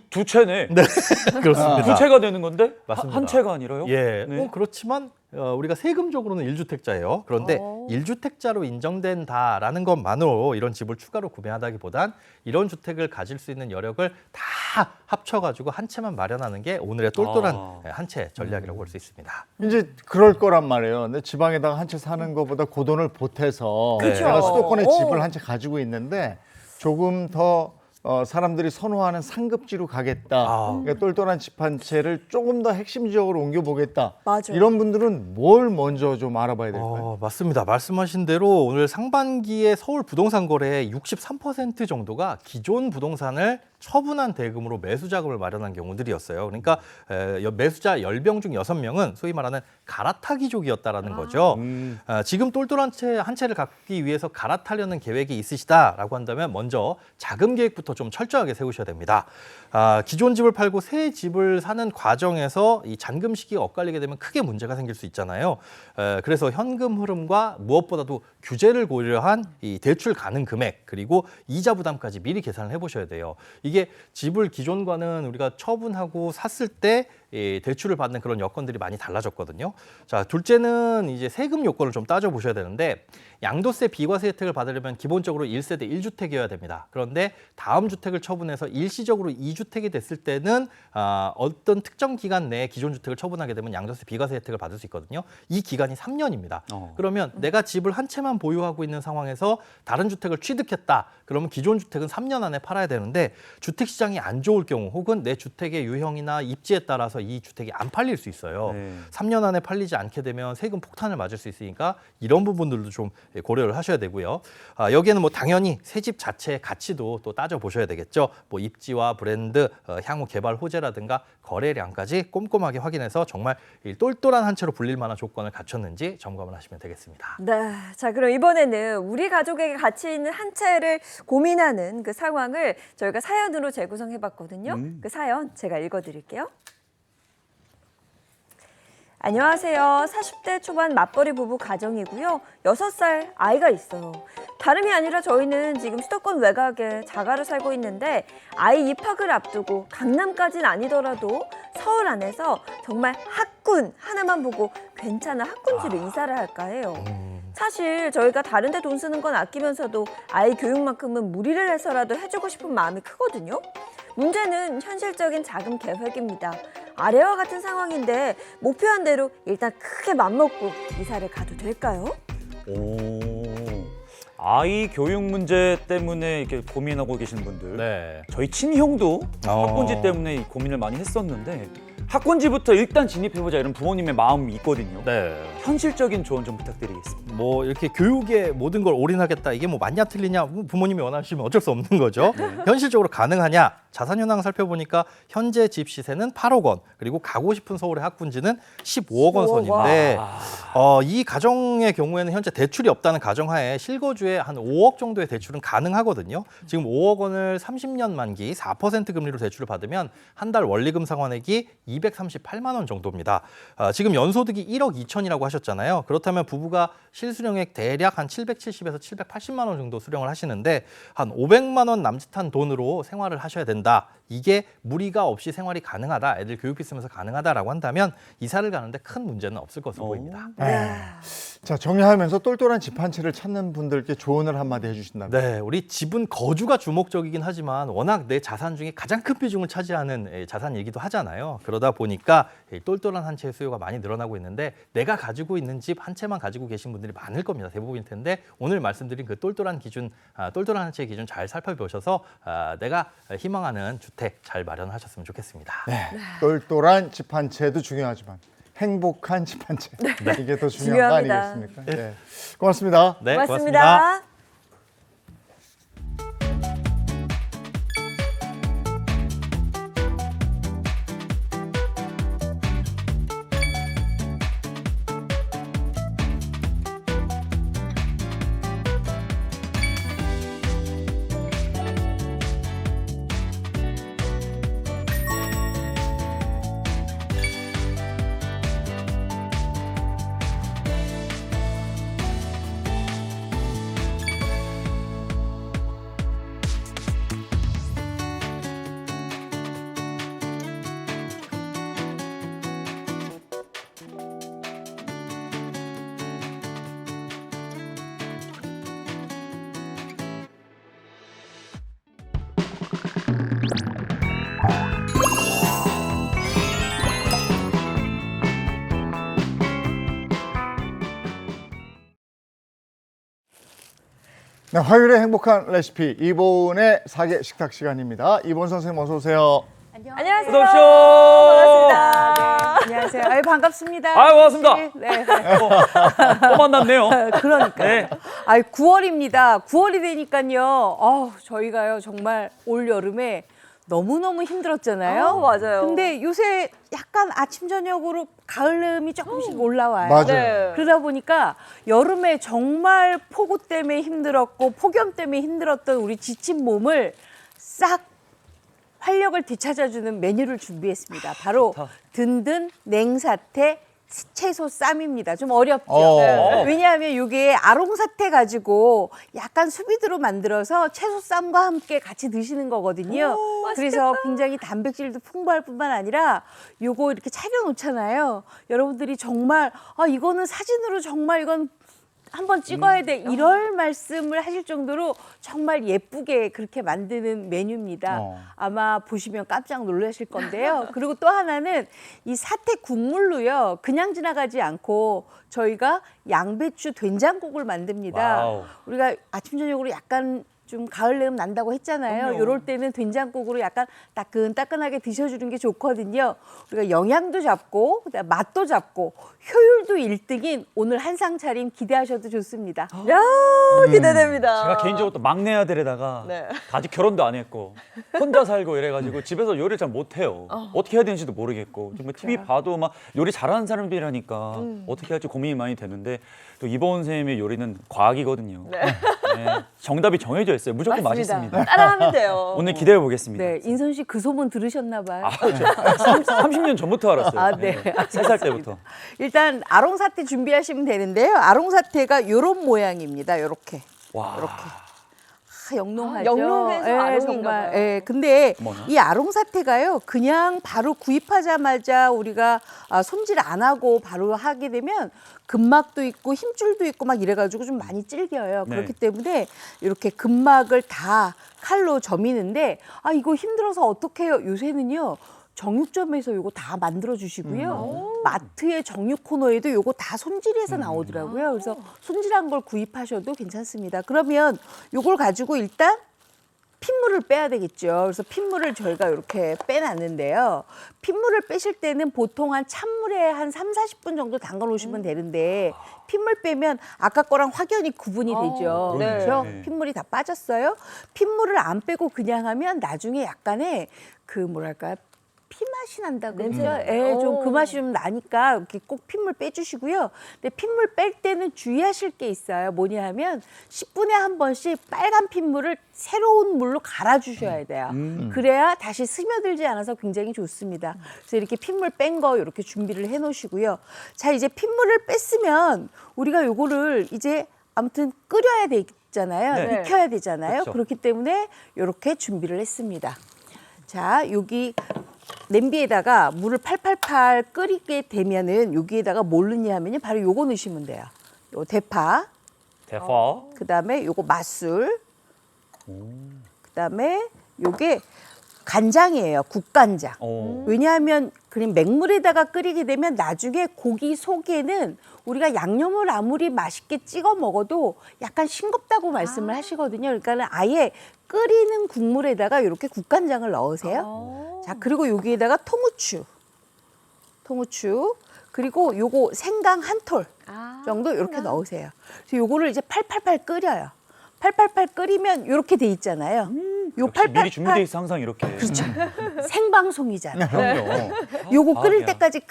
두 채네. 그렇습니다. 두 채가 되는 건데 맞습니다. 한 채가 아니라요? 예, 네. 그렇지만 우리가 세금적으로는 1주택자예요. 그런데 1주택자로 인정된다라는 것만으로 이런 집을 추가로 구매하다기보단 이런 주택을 가질 수 있는 여력을 다 합쳐가지고 한 채만 마련하는 게 오늘의 똘똘한 한 채 전략이라고 볼 수 있습니다. 이제 그럴 거란 말이에요. 근데 지방에다가 한 채 사는 것보다 그 돈을 보태서 그쵸. 내가 수도권에 오. 집을 한 채 가지고 있는데 조금 더 사람들이 선호하는 상급지로 가겠다. 그러니까 똘똘한 집 한 채를 조금 더 핵심 지역으로 옮겨보겠다. 맞아요. 이런 분들은 뭘 먼저 좀 알아봐야 될까요? 맞습니다. 말씀하신 대로 오늘 상반기에 서울 부동산 거래의 63% 정도가 기존 부동산을 처분한 대금으로 매수 자금을 마련한 경우들이었어요. 그러니까 매수자 10명 중 6명은 소위 말하는 갈아타기족이었다라는 거죠. 지금 똘똘한 한 채를 갖기 위해서 갈아타려는 계획이 있으시다라고 한다면 먼저 자금 계획부터 좀 철저하게 세우셔야 됩니다. 기존 집을 팔고 새 집을 사는 과정에서 이 잔금 시기가 엇갈리게 되면 크게 문제가 생길 수 있잖아요. 그래서 현금 흐름과 무엇보다도 규제를 고려한 이 대출 가능 금액 그리고 이자 부담까지 미리 계산을 해보셔야 돼요. 이게 집을 기존과는 우리가 처분하고 샀을 때 대출을 받는 그런 여건들이 많이 달라졌거든요. 자, 둘째는 이제 세금 요건을 좀 따져보셔야 되는데 양도세 비과세 혜택을 받으려면 기본적으로 1세대 1주택이어야 됩니다. 그런데 다음 주택을 처분해서 일시적으로 2주택이 됐을 때는 어떤 특정 기간 내에 기존 주택을 처분하게 되면 양도세 비과세 혜택을 받을 수 있거든요. 이 기간이 3년입니다. 그러면 내가 집을 한 채만 보유하고 있는 상황에서 다른 주택을 취득했다. 그러면 기존 주택은 3년 안에 팔아야 되는데 주택 시장이 안 좋을 경우 혹은 내 주택의 유형이나 입지에 따라서 이 주택이 안 팔릴 수 있어요. 3년 안에 팔리지 않게 되면 세금 폭탄을 맞을 수 있으니까 이런 부분들도 좀 고려를 하셔야 되고요. 여기에는 뭐 당연히 새 집 자체의 가치도 또 따져보셔야 되겠죠. 뭐 입지와 브랜드, 향후 개발 호재라든가 거래량까지 꼼꼼하게 확인해서 정말 이 똘똘한 한 채로 불릴 만한 조건을 갖췄는지 점검을 하시면 되겠습니다. 네, 자 그럼 이번에는 우리 가족에게 가치 있는 한 채를 고민하는 그 상황을 저희가 사연으로 재구성해봤거든요. 그 사연 제가 읽어드릴게요. 안녕하세요. 40대 초반 맞벌이 부부 가정이고요. 6살 아이가 있어요. 다름이 아니라 저희는 지금 수도권 외곽에 자가로 살고 있는데 아이 입학을 앞두고 강남까지는 아니더라도 서울 안에서 정말 학군 하나만 보고 괜찮은 학군지로 이사를 할까 해요. 사실 저희가 다른 데 돈 쓰는 건 아끼면서도 아이 교육만큼은 무리를 해서라도 해주고 싶은 마음이 크거든요. 문제는 현실적인 자금 계획입니다. 아래와 같은 상황인데 목표한 대로 일단 크게 맘먹고 이사를 가도 될까요? 오, 아이 교육 문제 때문에 이렇게 고민하고 계신 분들. 네. 저희 친형도 학군지 때문에 고민을 많이 했었는데 학군지부터 일단 진입해보자 이런 부모님의 마음이 있거든요. 네. 현실적인 조언 좀 부탁드리겠습니다. 뭐 이렇게 교육에 모든 걸 올인하겠다 이게 뭐 맞냐 틀리냐 부모님이 원하시면 어쩔 수 없는 거죠. 현실적으로 가능하냐? 자산 현황 살펴보니까 현재 집 시세는 8억 원 그리고 가고 싶은 서울의 학군지는 15억 원 선인데 이 가정의 경우에는 현재 대출이 없다는 가정하에 실거주에 한 5억 정도의 대출은 가능하거든요. 지금 5억 원을 30년 만기 4% 금리로 대출을 받으면 한 달 원리금 상환액이 238만 원 정도입니다. 지금 연소득이 1억 2천이라고 하셨잖아요. 그렇다면 부부가 실수령액 대략 한 770에서 780만 원 정도 수령을 하시는데 한 500만 원 남짓한 돈으로 생활을 하셔야 된다. 이게 무리가 없이 생활이 가능하다. 애들 교육비 쓰면서 가능하다라고 한다면 이사를 가는데 큰 문제는 없을 것으로 보입니다. 자, 정리하면서 똘똘한 집 한 채를 찾는 분들께 조언을 한마디 해주신다면. 네, 우리 집은 거주가 주목적이긴 하지만 워낙 내 자산 중에 가장 큰 비중을 차지하는 자산이기도 하잖아요. 그러다 보니까 똘똘한 한 채의 수요가 많이 늘어나고 있는데 내가 가지고 있는 집 한 채만 가지고 계신 분들이 많을 겁니다. 대부분일 텐데 오늘 말씀드린 그 똘똘한 기준, 똘똘한 한 채의 기준 잘 살펴보셔서 내가 희망하는 주택 잘 마련하셨으면 좋겠습니다. 네. 똘똘한 집 한 채도 중요하지만 행복한 집 한 채. 이게 더 중요한 거 중요합니다. 아니겠습니까? 네. 고맙습니다. 네, 고맙습니다. 네, 화요일의 행복한 레시피 이본의 사계 식탁 시간입니다. 이본 선생님 어서 오세요. 안녕하세요. 어서 오십시오. 반갑습니다. 안녕하세요. 아유, 반갑습니다. 아유, 반갑습니다. 네. 또 만났네요. 그러니까. 네. 아유, 9월입니다. 9월이 되니까요. 저희가요 정말 올 여름에 너무너무 힘들었잖아요. 맞아요. 근데 요새 약간 아침 저녁으로 가을음이 조금씩 올라와요. 맞아요. 네. 그러다 보니까 여름에 정말 폭우 때문에 힘들었고 폭염 때문에 힘들었던 우리 지친 몸을 싹 활력을 되찾아주는 메뉴를 준비했습니다. 바로 든든 냉사태 채소 쌈입니다. 좀 어렵죠. 네. 왜냐하면 이게 아롱사태 가지고 약간 수비드로 만들어서 채소 쌈과 함께 같이 드시는 거거든요. 그래서 굉장히 단백질도 풍부할 뿐만 아니라 요거 이렇게 차려놓잖아요. 여러분들이 정말 이거는 사진으로 정말 이건 한번 찍어야 돼 이럴 말씀을 하실 정도로 정말 예쁘게 그렇게 만드는 메뉴입니다. 아마 보시면 깜짝 놀라실 건데요. 그리고 또 하나는 이 사태 국물로요 그냥 지나가지 않고 저희가 양배추 된장국을 만듭니다. 와우. 우리가 아침 저녁으로 약간 좀 가을 내음 난다고 했잖아요. 이럴 때는 된장국으로 약간 따끈따끈하게 드셔주는 게 좋거든요. 우리가 영양도 잡고 그다음에 맛도 잡고 효율도 1등인 오늘 한상 차림 기대하셔도 좋습니다. 야, 기대됩니다. 제가 개인적으로 또 막내 아들에다가 네. 아직 결혼도 안 했고 혼자 살고 이래가지고 집에서 요리를 잘 못해요. 어떻게 해야 되는지도 모르겠고 정말 TV 봐도 막 요리 잘하는 사람들이라니까 어떻게 할지 고민이 많이 되는데 또 이본 선생님의 요리는 과학이거든요. 네, 정답이 정해져 있어요. 무조건 맞습니다. 맛있습니다. 따라하면 돼요. 오늘 기대해 보겠습니다. 네, 인선 씨 그 소문 들으셨나 봐요. 30년 전부터 알았어요. 아, 네. 3살 때부터. 일단 아롱사태 준비하시면 되는데요. 아롱사태가 이런 모양입니다. 이렇게. 와. 이렇게. 영롱하죠. 영롱해서 아롱인가 정말. 봐요. 예, 근데 어머나. 이 아롱사태가요, 그냥 바로 구입하자마자 우리가 손질 안 하고 바로 하게 되면 근막도 있고 힘줄도 있고 막 이래가지고 좀 많이 질겨요. 네. 그렇기 때문에 이렇게 근막을 다 칼로 저미는데 이거 힘들어서 어떡해요? 요새는요. 정육점에서 요거 다 만들어 주시고요. 마트의 정육 코너에도 요거 다 손질해서 나오더라고요. 그래서 손질한 걸 구입하셔도 괜찮습니다. 그러면 요걸 가지고 일단 핏물을 빼야 되겠죠. 그래서 핏물을 저희가 이렇게 빼놨는데요. 핏물을 빼실 때는 보통 한 찬물에 한 30-40분 정도 담가 놓으시면 되는데 핏물 빼면 아까 거랑 확연히 구분이 되죠. 네. 그렇죠? 네. 핏물이 다 빠졌어요. 핏물을 안 빼고 그냥 하면 나중에 약간의 그 뭐랄까요? 피 맛이 난다 그러죠. 예, 좀 그 맛이 좀 나니까 이렇게 꼭 핏물 빼주시고요. 근데 핏물 뺄 때는 주의하실 게 있어요. 뭐냐 하면 10분에 한 번씩 빨간 핏물을 새로운 물로 갈아주셔야 돼요. 그래야 다시 스며들지 않아서 굉장히 좋습니다. 그래서 이렇게 핏물 뺀 거 이렇게 준비를 해놓으시고요. 자, 이제 핏물을 뺐으면 우리가 요거를 이제 아무튼 끓여야 되잖아요. 네. 익혀야 되잖아요. 그렇죠. 그렇기 때문에 이렇게 준비를 했습니다. 자, 여기 냄비에다가 물을 팔팔팔 끓이게 되면은 여기에다가 뭘 넣냐 하면요. 바로 요거 넣으시면 돼요. 요 대파, 대파. 그다음에 요거 맛술, 그다음에 요게 간장이에요. 국간장. 왜냐하면 그냥 맹물에다가 끓이게 되면 나중에 고기 속에는 우리가 양념을 아무리 맛있게 찍어 먹어도 약간 싱겁다고 말씀을 하시거든요. 그러니까는 아예 끓이는 국물에다가 이렇게 국간장을 넣으세요. 자, 그리고 여기에다가 통후추, 그리고 요거 생강 한 톨 정도 이렇게 넣으세요. 그래서 요거를 이제 팔팔팔 끓여요. 팔팔팔 끓이면 이렇게 돼 있잖아요. 요 역시 미리 준비돼 있어 항상 이렇게. 그렇죠. 생방송이잖아요. 그럼요. 요거 끓일 아, 때까지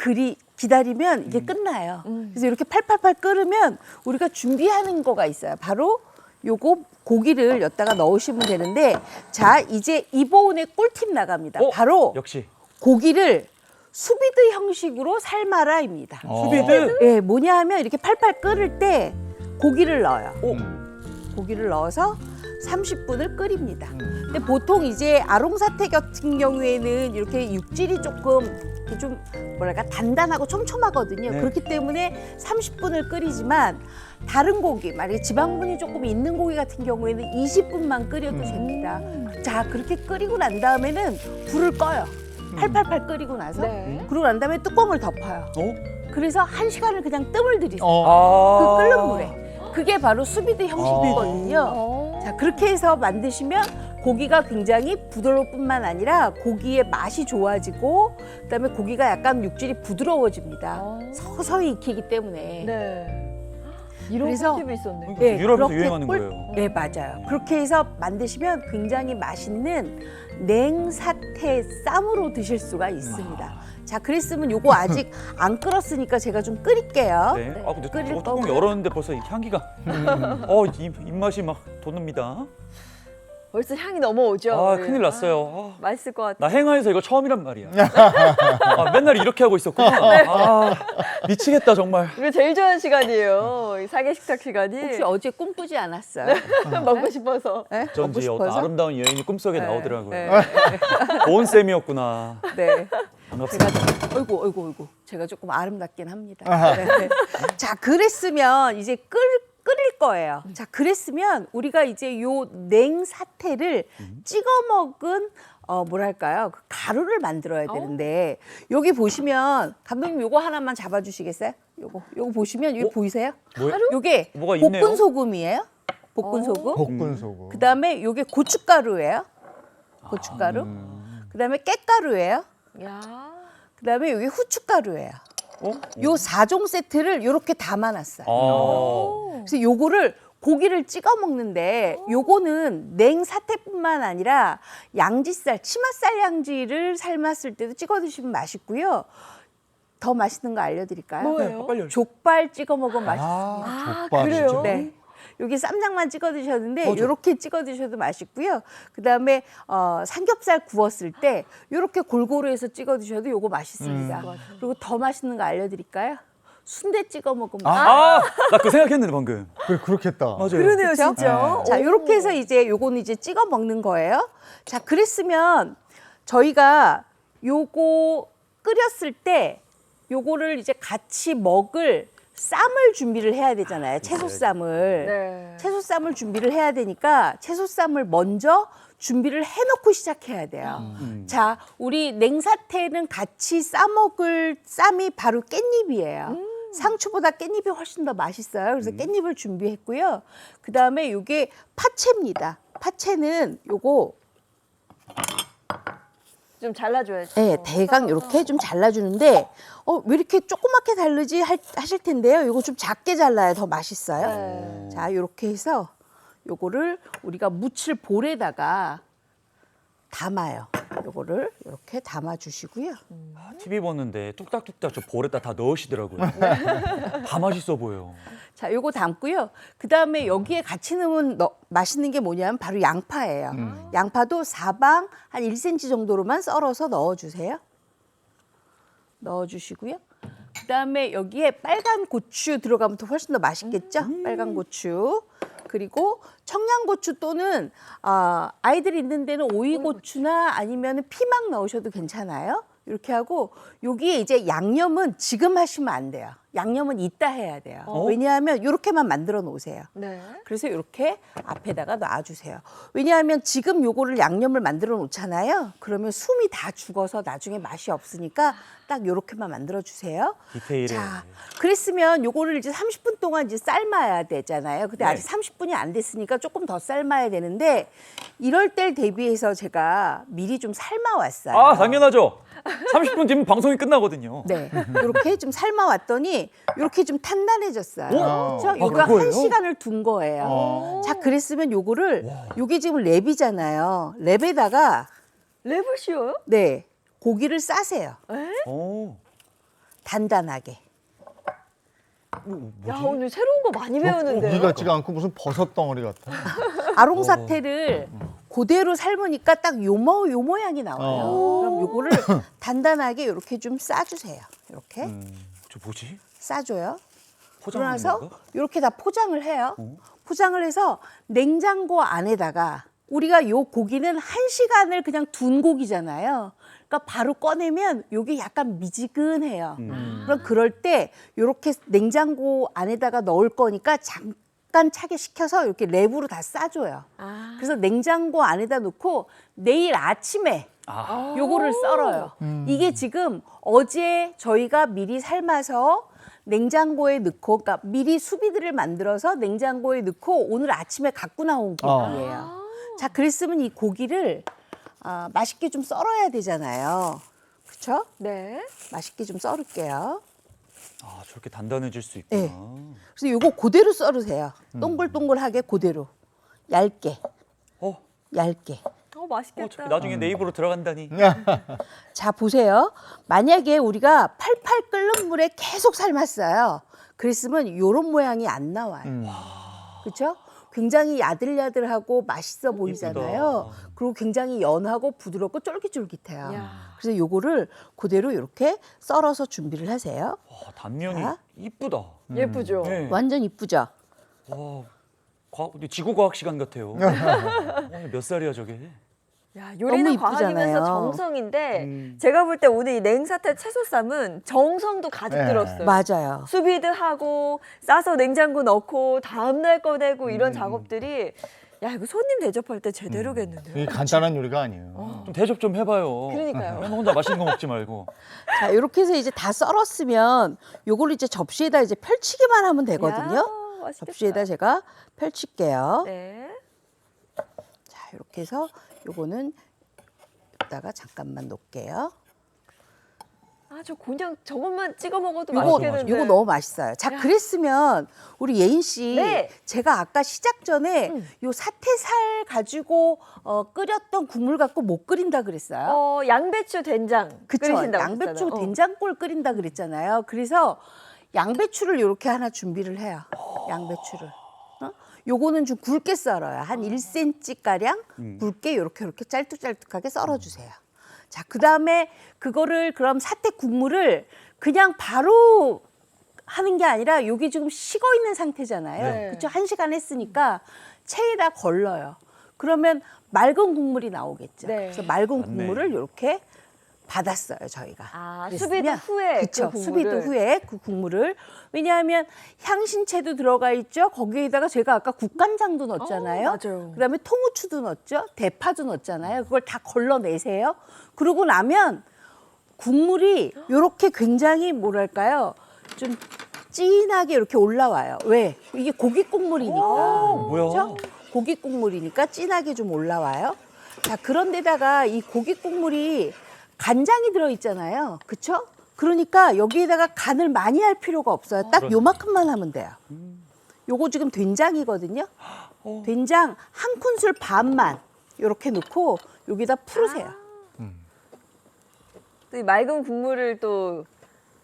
기다리면 이게 끝나요. 그래서 이렇게 팔팔팔 끓으면 우리가 준비하는 거가 있어요. 바로 요거 고기를 여기다가 넣으시면 되는데, 자, 이제 이보은의 꿀팁 나갑니다. 바로 역시 고기를 수비드 형식으로 삶아라입니다. 수비드. 예, 뭐냐 하면 이렇게 팔팔 끓을 때 고기를 넣어요. 고기를 넣어서 30분을 끓입니다. 근데 보통 이제 아롱사태 같은 경우에는 이렇게 육질이 조금 이렇게 좀 뭐랄까 단단하고 촘촘하거든요. 네. 그렇기 때문에 30분을 끓이지만 다른 고기, 만약에 지방분이 조금 있는 고기 같은 경우에는 20분만 끓여도 됩니다. 자, 그렇게 끓이고 난 다음에는 불을 꺼요. 팔팔팔 끓이고 나서. 네. 그러고 난 다음에 뚜껑을 덮어요. 그래서 1시간을 그냥 뜸을 들이세요. 그 끓는 물에. 그게 바로 수비드 형식이거든요. 자, 그렇게 해서 만드시면 고기가 굉장히 부드러울 뿐만 아니라 고기의 맛이 좋아지고 그다음에 고기가 약간 육질이 부드러워집니다. 서서히 익히기 때문에. 네. 이런 그래서- 꿀팁이 있었네. 네, 유럽에서 그렇게 유행하는 거예요. 네, 맞아요. 그렇게 해서 만드시면 굉장히 맛있는 냉사태 쌈으로 드실 수가 있습니다. 자, 그랬으면 요거 아직 안 끓었으니까 제가 좀 끓일게요. 네. 아 근데 끓일 저거 뚜껑 거고요. 열었는데 벌써 이 향기가 입맛이 막 돋습니다. 벌써 향이 넘어오죠. 아 큰일 났어요. 맛있을 것 같아요. 나 행하에서 이거 처음이란 말이야. 맨날 이렇게 하고 있었구나. 미치겠다 정말. 이거 제일 좋아하는 시간이에요. 이 사계식탁 시간이. 혹시 어제 꿈꾸지 않았어요? 먹고 싶어서. 네? 먹고 어쩐지 어떤 싶어서? 아름다운 여인이 꿈속에 나오더라고요. 네. 고은 쌤이었구나. 네. 반갑습니다. 제가 어이구 제가 조금 아름답긴 합니다. 네. 자, 그랬으면 이제 끓일 거예요. 자, 그랬으면 우리가 이제 요 냉사태를 찍어 먹은 뭐랄까요? 그 가루를 만들어야 되는데 여기 보시면 감독님 요거 하나만 잡아 주시겠어요? 요거 보시면 여기 보이세요? 뭐야? 요게 뭐가 있네요? 볶은 소금이에요. 볶은 소금. 볶은 소금. 그다음에 요게 고춧가루예요. 고춧가루. 그다음에 깻가루예요. 야. 그다음에 여기 후춧가루예요. 요 4종 세트를 이렇게 담아놨어요. 그래서 요거를 고기를 찍어 먹는데 요거는 냉사태뿐만 아니라 양지살, 치맛살 양지를 삶았을 때도 찍어 드시면 맛있고요. 더 맛있는 거 알려드릴까요? 뭐예요? 빨리. 족발 찍어 먹으면 맛있어요. 족발이죠. 네. 여기 쌈장만 찍어 드셨는데 이렇게 찍어 드셔도 맛있고요. 그다음에 삼겹살 구웠을 때 이렇게 골고루 해서 찍어 드셔도 요거 맛있습니다. 그리고 더 맛있는 거 알려드릴까요? 순대 찍어 먹으면 나 그 생각했는데 방금. 그렇겠다. 맞아요. 그러네요, 그렇죠? 진짜. 자, 이렇게 해서 이제 요거는 이제 찍어 먹는 거예요. 자, 그랬으면 저희가 요거 끓였을 때 요거를 이제 같이 먹을 쌈을 준비를 해야 되잖아요. 채소쌈을. 네. 채소쌈을 준비를 해야 되니까 채소쌈을 먼저 준비를 해놓고 시작해야 돼요. 자, 우리 냉사태는 같이 싸먹을 쌈이 바로 깻잎이에요. 상추보다 깻잎이 훨씬 더 맛있어요. 그래서 깻잎을 준비했고요. 그 다음에 이게 파채입니다. 파채는 요거 좀 잘라줘야죠. 네, 대강 이렇게 좀 잘라주는데 왜 이렇게 조그맣게 자르지 하실 텐데요. 요거 좀 작게 잘라야 더 맛있어요. 네. 자, 이렇게 해서 요거를 우리가 무칠 볼에다가 담아요. 요거를 이렇게 담아 주시고요. TV 보는데 뚝딱뚝딱 저 볼에다 다 넣으시더라고요. 다 맛있어 보여. 자, 요거 담고요. 그다음에 여기에 같이 넣으면 맛있는 게 뭐냐면 바로 양파예요. 양파도 사방 한 1cm 정도로만 썰어서 넣어 주세요. 넣어 주시고요. 그다음에 여기에 빨간 고추 들어가면 더 훨씬 더 맛있겠죠? 빨간 고추. 그리고 청양고추 또는 아이들이 있는 데는 오이고추나 아니면 피망 넣으셔도 괜찮아요. 이렇게 하고 여기에 이제 양념은 지금 하시면 안 돼요. 양념은 이따 해야 돼요. 왜냐하면 이렇게만 만들어 놓으세요. 네. 그래서 이렇게 앞에다가 놔주세요. 왜냐하면 지금 요거를 양념을 만들어 놓잖아요. 그러면 숨이 다 죽어서 나중에 맛이 없으니까 딱 요렇게만 만들어 주세요. 디테일에. 자, 그랬으면 요거를 이제 30분 동안 이제 삶아야 되잖아요. 근데 네. 아직 30분이 안 됐으니까 조금 더 삶아야 되는데 이럴 때 대비해서 제가 미리 좀 삶아 왔어요. 당연하죠. 30분 뒤면 방송이 끝나거든요. 네, 이렇게 좀 삶아왔더니 이렇게 좀 단단해졌어요. 그렇죠? 요거 그거예요? 1시간을 둔 거예요. 자, 그랬으면 요거를 요게 지금 랩이잖아요. 랩에다가 랩을 씌워요? 네, 고기를 싸세요. 오. 단단하게. 야, 오늘 새로운 거 많이 배우는데요. 고기 같지가 않고 무슨 버섯 덩어리 같아. 아롱사태를 그대로 삶으니까 딱 요 모양이 나와요. 그럼 요거를 단단하게 이렇게 좀 싸주세요. 이렇게 저 뭐지? 싸줘요. 포장하는 그러나서 건가? 이렇게 다 포장을 해요. 포장을 해서 냉장고 안에다가 우리가 요 고기는 1시간을 그냥 둔 고기잖아요. 그러니까 바로 꺼내면 요게 약간 미지근해요. 그럼 그럴 때 요렇게 냉장고 안에다가 넣을 거니까 잠깐 차게 식혀서 이렇게 랩으로 다 싸줘요. 그래서 냉장고 안에다 놓고 내일 아침에 요거를 썰어요. 이게 지금 어제 저희가 미리 삶아서 냉장고에 넣고, 그러니까 미리 수비드를 만들어서 냉장고에 넣고 오늘 아침에 갖고 나온 고기예요. 자, 그랬으면 이 고기를 맛있게 좀 썰어야 되잖아요. 그렇죠? 네. 맛있게 좀 썰을게요. 저렇게 단단해질 수 있구나. 네. 그래서 요거 그대로 썰으세요. 동글동글하게 그대로. 얇게. 얇게. 맛있겠다. 나중에 내 입으로 들어간다니. 자, 보세요. 만약에 우리가 팔팔 끓는 물에 계속 삶았어요. 그랬으면 요런 모양이 안 나와요. 그렇죠? 굉장히 야들야들하고 맛있어 보이잖아요. 그리고 굉장히 연하고 부드럽고 쫄깃쫄깃해요. 야. 그래서 요거를 그대로 이렇게 썰어서 준비를 하세요. 단면이 자. 이쁘다. 예쁘죠? 네. 완전 이쁘죠? 지구과학 시간 같아요. 몇 살이야 저게? 야, 요리는 너무 과학이면서 이쁘잖아요. 정성인데 제가 볼 때 오늘 이 냉사태 채소쌈은 정성도 가득 네. 들었어요. 맞아요. 수비드 하고 싸서 냉장고 넣고 다음날 꺼내고 이런 작업들이 야, 이거 손님 대접할 때 제대로겠는데요. 이게 간단한 요리가 아니에요. 좀 대접 좀 해봐요. 그러니까요. 그냥 혼자 맛있는 거 먹지 말고. 자, 이렇게 해서 이제 다 썰었으면 요걸 이제 접시에다 이제 펼치기만 하면 되거든요. 야, 맛있겠다. 접시에다 제가 펼칠게요. 네. 자, 이렇게 해서 요거는 여기다가 잠깐만 놓을게요. 저 그냥 저것만 찍어 먹어도 요거 맛있겠는데. 요거 너무 맛있어요. 자, 그랬으면 우리 예인 씨, 네. 제가 아까 시작 전에 요 사태살 가지고 끓였던 국물 갖고 못 끓인다 그랬어요. 양배추 된장 그쵸? 끓이신다고 양배추 했잖아요. 된장골 끓인다 그랬잖아요. 그래서 양배추를 이렇게 하나 준비를 해요. 양배추를. 요거는 좀 굵게 썰어요. 한 1cm 가량 굵게 이렇게 짤뚝짤뚝하게 썰어주세요. 자, 그다음에 그거를 그럼 사태 국물을 그냥 바로 하는 게 아니라 요게 지금 식어 있는 상태잖아요. 네. 그렇죠? 1시간 했으니까 체에다 걸러요. 그러면 맑은 국물이 나오겠죠. 네. 그래서 맑은 맞네. 국물을 이렇게 받았어요, 저희가. 아, 그랬으면- 수비도 후에 그쵸, 그 수비도 국물을. 후에 그 국물을. 왜냐하면 향신채도 들어가 있죠. 거기에다가 제가 아까 국간장도 넣었잖아요. 맞아요. 그다음에 통후추도 넣었죠. 대파도 넣었잖아요. 그걸 다 걸러내세요. 그러고 나면 국물이 이렇게 굉장히 뭐랄까요? 좀 진하게 이렇게 올라와요. 왜? 이게 고기 국물이니까. 뭐야? 그렇죠? 고기 국물이니까 진하게 좀 올라와요. 자, 그런데다가 이 고기 국물이 간장이 들어 있잖아요. 그렇죠? 그러니까 여기에다가 간을 많이 할 필요가 없어요. 딱 요만큼만 하면 돼요. 요거 지금 된장이거든요. 된장 한 큰술 반만 이렇게 넣고 여기다 풀으세요. 또 이 맑은 국물을 또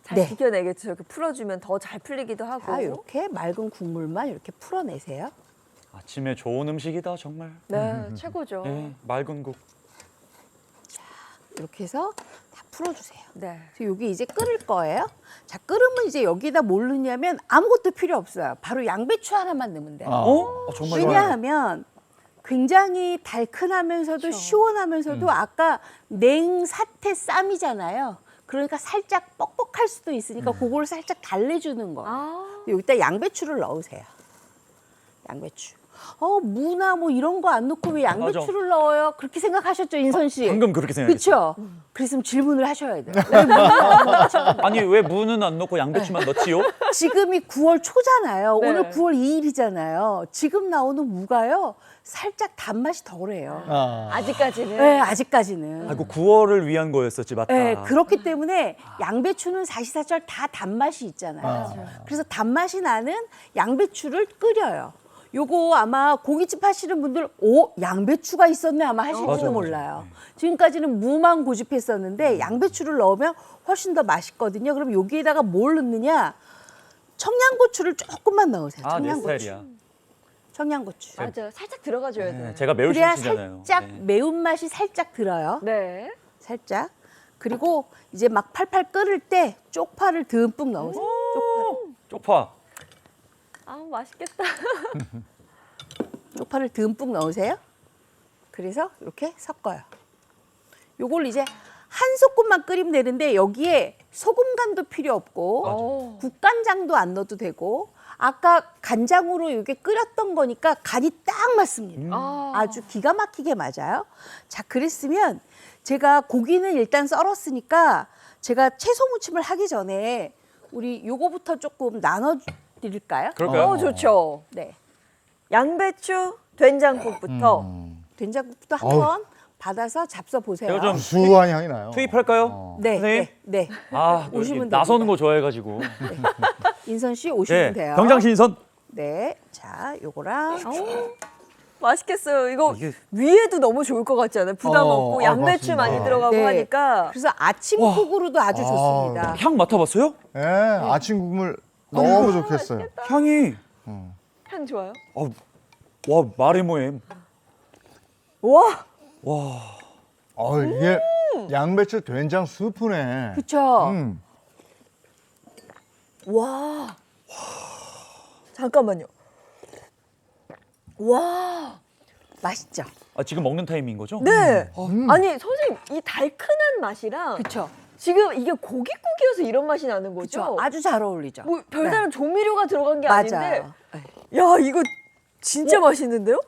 잘 네. 지켜내겠죠. 이렇게 풀어주면 더 잘 풀리기도 하고. 자, 이렇게 맑은 국물만 이렇게 풀어내세요. 아침에 좋은 음식이다 정말. 네, 최고죠. 네, 맑은 국. 이렇게 해서 다 풀어주세요. 네. 그래서 여기 이제 끓을 거예요. 자, 끓으면 이제 여기다 뭘 넣냐면 아무것도 필요 없어요. 바로 양배추 하나만 넣으면 돼요. 정말요? 왜냐하면 굉장히 달큰하면서도 시원하면서도 아까 냉사태 쌈이잖아요. 그러니까 살짝 뻑뻑할 수도 있으니까 그걸 살짝 달래주는 거. 아, 여기다 양배추를 넣으세요. 양배추. 무나 뭐 이런 거 안 넣고 왜 양배추를 넣어요? 그렇게 생각하셨죠, 인선 씨? 방금 그렇게 생각했어요. 그렇죠. 그랬으면 질문을 하셔야 돼요. 아니 왜 무는 안 넣고 양배추만 넣지요? 지금이 9월 초잖아요. 네. 오늘 9월 2일이잖아요. 지금 나오는 무가요. 살짝 단맛이 덜해요. 아직까지는. 네, 아직까지는. 아이고 9월을 위한 거였었지 맞다. 네, 그렇기 때문에 양배추는 사시사철 다 단맛이 있잖아요. 그래서 단맛이 나는 양배추를 끓여요. 요거 아마 고깃집 하시는 분들 양배추가 있었네 아마 하실지도 맞아요. 몰라요. 지금까지는 무만 고집했었는데 양배추를 넣으면 훨씬 더 맛있거든요. 그럼 여기에다가 뭘 넣느냐? 청양고추를 조금만 넣으세요. 아, 내 청양고추. 스타일이야. 청양고추. 맞아요. 살짝 들어가줘야 돼요. 네, 제가 매울 그래야 신이잖아요. 살짝 매운맛이 살짝 들어요. 네. 살짝. 그리고 이제 막 팔팔 끓을 때 쪽파를 듬뿍 넣으세요. 쪽파. 아, 맛있겠다. 쪽파를 듬뿍 넣으세요. 그래서 이렇게 섞어요. 요걸 이제 한 소끔만 끓이면 되는데 여기에 소금 간도 필요 없고 국간장도 안 넣어도 되고 아까 간장으로 이게 끓였던 거니까 간이 딱 맞습니다. 아주 기가 막히게 맞아요. 자, 그랬으면 제가 고기는 일단 썰었으니까 제가 채소 무침을 하기 전에 우리 요거부터 조금 나눠 드릴까요? 그럴까요? 좋죠. 네. 양배추, 된장국부터. 된장국부터 어우. 한번 받아서 잡숴 보세요. 제가 좀 수한 향이 나요. 투입할까요? 네, 선생님? 네, 네. 아, 오시면 나서는 됩니다. 거 좋아해가지고. 인선 씨 오시면 네, 돼요. 경장신선. 네, 자, 요거랑 맛있겠어요. 이거 이게- 위에도 너무 좋을 것 같지 않아요? 부담 없고 양배추 맞습니다. 많이 들어가고 네. 하니까. 그래서 아침국으로도 아주 좋습니다. 향 맡아봤어요? 예, 아침 국물 너무 좋겠어요. 향이. 향 좋아요? 와 말해 뭐해. 와, 이게 양배추 된장 스프네. 그렇죠. 와. 잠깐만요. 와. 맛있죠. 아 지금 먹는 타이밍인 거죠? 네. 아니, 선생님, 이 달큰한 맛이랑 그렇죠. 지금 이게 고깃국이어서 이런 맛이 나는 거죠? 그렇죠. 아주 잘 어울리죠. 뭐 별다른 조미료가 들어간 게 맞아요. 아닌데. 네. 야, 이거 진짜 맛있는데요?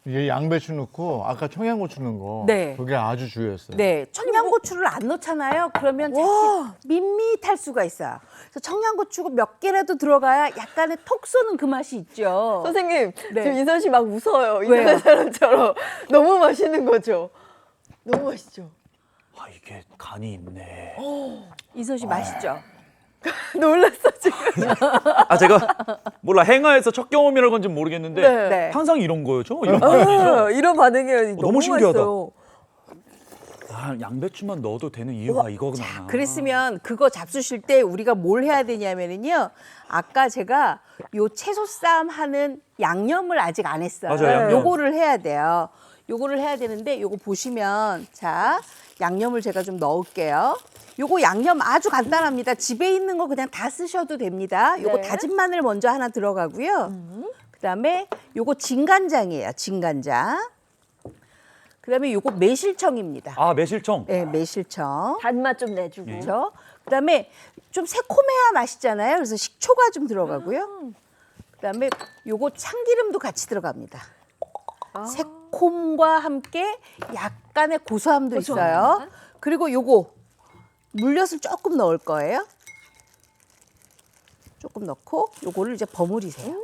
이게 양배추 넣고 아까 청양고추 넣은 거. 네. 그게 아주 주요했어요. 네, 청양고추를 안 넣잖아요. 그러면 자칫 밋밋할 수가 있어요. 그래서 청양고추가 몇 개라도 들어가야 약간의 톡 쏘는 그 맛이 있죠. 선생님, 네. 지금 인선 씨 막 웃어요. 왜요? 이상한 사람처럼. 너무 맛있는 거죠? 너무 맛있죠? 아 이게 간이 있네. 인선 씨 맛있죠? 놀랐어, 지금. 아 제가 몰라 행하에서 첫 경험이라는 건지 모르겠는데 네. 네. 항상 이런 거였죠? 이런 반응이죠? 이런 반응이에요. 너무 신기하다. 맛있어요. 아, 양배추만 넣어도 되는 이유가 이거구나. 그랬으면 그거 잡수실 때 우리가 뭘 해야 되냐면은요. 아까 제가 요 채소쌈 하는 양념을 아직 안 했어요. 맞아요, 양념. 요거를 해야 돼요. 요거를 해야 되는데 요거 보시면 자, 양념을 제가 좀 넣을게요. 요거 양념 아주 간단합니다. 집에 있는 거 그냥 다 쓰셔도 됩니다. 요거 네. 다진 마늘 먼저 하나 들어가고요. 그다음에 요거 진간장이에요. 진간장. 그다음에 요거 매실청입니다. 아, 매실청. 네, 매실청. 단맛 좀 내주고. 그렇죠. 그다음에 좀 새콤해야 맛있잖아요. 그래서 식초가 좀 들어가고요. 그다음에 요거 참기름도 같이 들어갑니다. 새콤과 함께 약간의 고소함도 있어요. 그리고 요거 물엿을 조금 넣을 거예요. 조금 넣고 요거를 이제 버무리세요.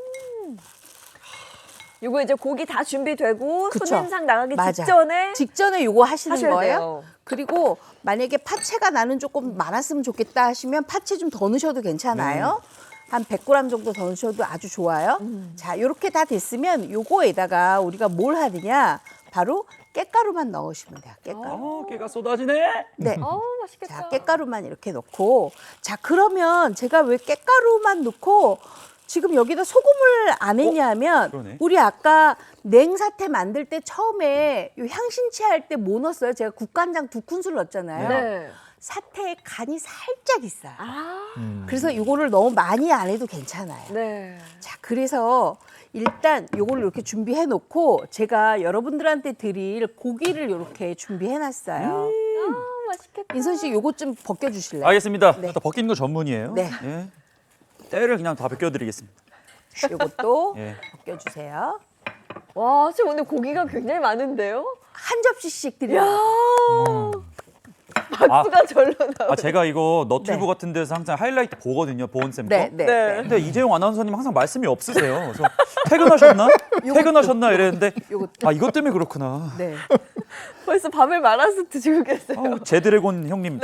이거 이제 고기 다 준비되고 그쵸. 손님상 나가기 맞아. 직전에 요거 하시는 하셔야 거예요. 돼요. 그리고 만약에 파채가 나는 조금 많았으면 좋겠다 하시면 파채 좀 더 넣으셔도 괜찮아요. 한 100g 정도 더 넣으셔도 아주 좋아요. 자, 요렇게 다 됐으면 요거에다가 우리가 뭘 하느냐? 바로 깻가루만 넣으시면 돼요. 깻가루. 깨가 쏟아지네. 네. 맛있겠다. 자, 깻가루만 이렇게 넣고. 자, 그러면 제가 왜 깻가루만 넣고 지금 여기다 소금을 안 했냐면 그러네. 우리 아까 냉사태 만들 때 처음에 요 향신채 할 때 뭐 넣었어요? 제가 국간장 2큰술 넣었잖아요. 네. 사태에 간이 살짝 있어요. 아, 그래서 이거를 너무 많이 안 해도 괜찮아요. 네. 자, 그래서 일단 요거를 이렇게 준비해 놓고 제가 여러분들한테 드릴 고기를 이렇게 준비해 놨어요. 아, 맛있겠다. 인선 씨 요거 좀 벗겨 주실래요? 알겠습니다. 네. 또 벗기는 거 전문이에요. 네. 예. 때를 그냥 다 벗겨드리겠습니다. 요것도 예. 벗겨 주세요. 와, 지금 오늘 고기가 굉장히 많은데요? 한 접시씩 드려요. 박수가 절로 나오네. 아, 제가 이거 너튜브 네. 같은 데서 항상 하이라이트 보거든요. 보은쌤 거. 네, 네. 네. 근데 이재용 아나운서님 항상 말씀이 없으세요. 그래서 퇴근하셨나? 퇴근하셨나 이랬는데 요것도. 아, 이것 때문에 그렇구나. 네. 벌써 밥을 말아서 드시고 계세요. 제드래곤 형님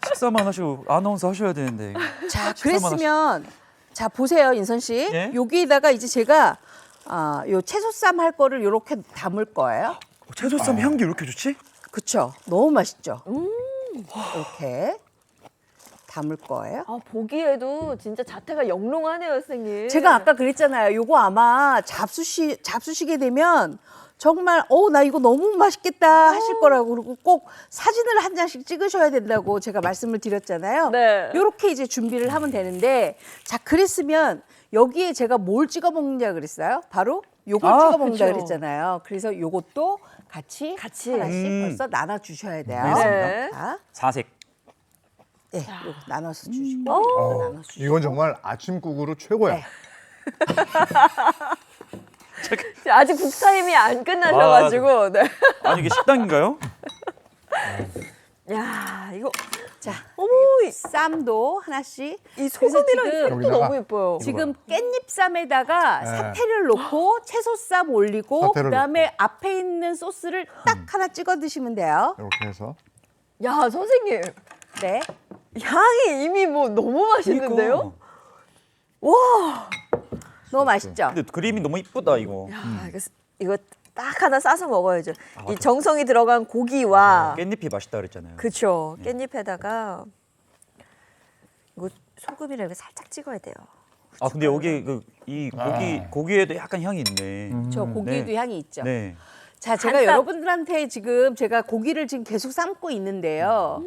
식사만 하시고 아나운서 하셔야 되는데. 자, 식사만 그랬으면 자, 보세요, 인선 씨. 예? 여기에다가 이제 제가 요 채소쌈 할 거를 이렇게 담을 거예요. 채소쌈 향기 이렇게 좋지? 그쵸? 너무 맛있죠? 이렇게 담을 거예요. 아, 보기에도 진짜 자태가 영롱하네요, 선생님. 제가 아까 그랬잖아요. 요거 아마 잡수시게 되면 정말 나 이거 너무 맛있겠다 하실 거라고 그리고 꼭 사진을 한 장씩 찍으셔야 된다고 제가 말씀을 드렸잖아요. 네. 요렇게 이제 준비를 하면 되는데 자, 그랬으면 여기에 제가 뭘 찍어 먹는다 그랬어요? 바로 요걸 찍어 먹는다 그쵸. 그랬잖아요. 그래서 요것도 같이 하나씩 벌써 나눠 주셔야 돼요. 알겠습니다. 네. 자, 사색. 네, 요거 나눠서 주시고 나눠서 주시고. 이건 정말 아침국으로 최고야. 네. 아직 국타임이 안 끝나셔가지고. 네. 아니 이게 식당인가요? 야, 이거 자, 어머, 쌈도 하나씩. 이 소금이랑 지금- 색도 여기다가 너무 예뻐요. 지금 깻잎쌈에다가 네. 사태를 넣고 채소쌈 올리고 사태를 그다음에 앞에 있는 소스를 딱 하나 찍어 드시면 돼요. 이렇게 해서 야, 선생님. 네. 향이 이미 뭐 너무 맛있는데요? 너무 맛있죠? 근데 그림이 너무 이쁘다 이거. 야, 이거 딱 하나 싸서 먹어야죠. 이 정성이 들어간 고기와 깻잎이 맛있다 그랬잖아요. 그쵸. 깻잎에다가 이거 소금이랑 이렇게 살짝 찍어야 돼요. 아 근데 여기 이 고기에도 약간 향이 있네. 저 고기에도 네. 향이 있죠. 네. 자, 제가 한 쌈. 여러분들한테 지금 제가 고기를 지금 계속 삶고 있는데요.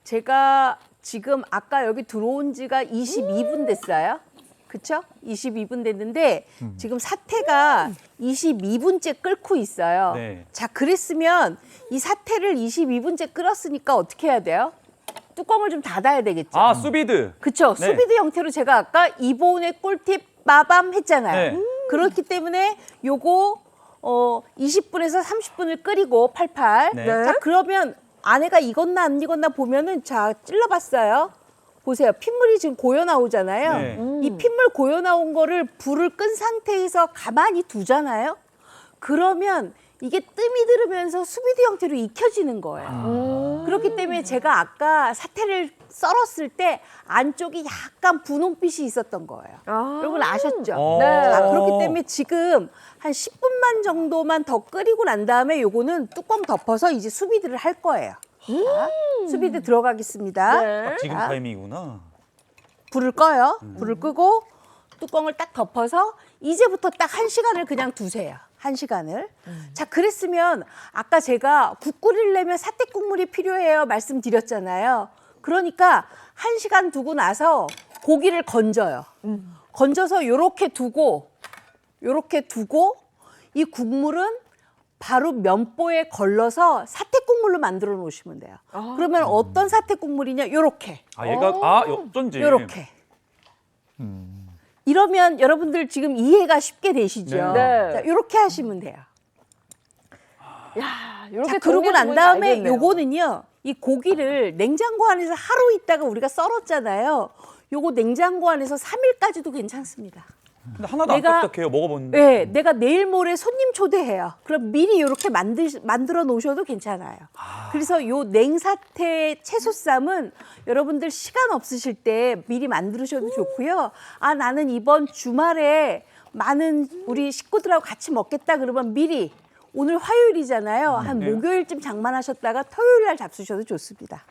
제가 지금 아까 여기 들어온 지가 22분 됐어요. 그쵸? 22분 됐는데 지금 사태가 22분째 끓고 있어요. 네. 자, 그랬으면 이 사태를 22분째 끓었으니까 어떻게 해야 돼요? 뚜껑을 좀 닫아야 되겠죠. 아 수비드. 그쵸? 네. 수비드 형태로 제가 아까 이보은의 꿀팁 빠밤 했잖아요. 네. 그렇기 때문에 요거 20분에서 30분을 끓이고 팔팔. 네. 자, 그러면 안에가 익었나 안 익었나 보면은 자, 찔러봤어요. 보세요. 핏물이 지금 고여 나오잖아요. 네. 이 핏물 고여 나온 거를 불을 끈 상태에서 가만히 두잖아요. 그러면 이게 뜸이 들으면서 수비드 형태로 익혀지는 거예요. 그렇기 때문에 제가 아까 사태를 썰었을 때 안쪽이 약간 분홍빛이 있었던 거예요. 여러분 아셨죠? 네. 자, 그렇기 때문에 지금 한 10분만 정도만 더 끓이고 난 다음에 요거는 뚜껑 덮어서 이제 수비드를 할 거예요. 자, 수비드 들어가겠습니다. 네. 지금 자, 타이밍이구나. 불을 꺼요. 불을 끄고 뚜껑을 딱 덮어서 이제부터 딱 1시간을 그냥 두세요. 1시간을. 자, 그랬으면 아까 제가 국 끓이려면 사태 국물이 필요해요 말씀드렸잖아요. 그러니까 1시간 두고 나서 고기를 건져요. 건져서 요렇게 두고 이 국물은 바로 면보에 걸러서 사태 국물로 만들어 놓으시면 돼요. 그러면 어떤 사태 국물이냐? 요렇게. 아 얘가 어쩐지. 요렇게. 이러면 여러분들 지금 이해가 쉽게 되시죠? 네. 자, 요렇게 하시면 돼요. 야, 이렇게 자, 그러고 난 정리해서 다음에 알겠네요. 요거는요. 이 고기를 냉장고 안에서 하루 있다가 우리가 썰었잖아요. 요거 냉장고 안에서 3일까지도 괜찮습니다. 근데 하나도 내가- 안 딱딱해요. 먹어봤는데. 네, 내가 내일 모레 손님 초대해요. 그럼 미리 이렇게 만들어 놓으셔도 괜찮아요. 그래서 요 냉사태 채소쌈은 여러분들 시간 없으실 때 미리 만드셔도 좋고요. 아, 나는 이번 주말에 많은 우리 식구들하고 같이 먹겠다 그러면 미리 오늘 화요일이잖아요. 한 네. 목요일쯤 장만하셨다가 토요일 날 잡수셔도 좋습니다.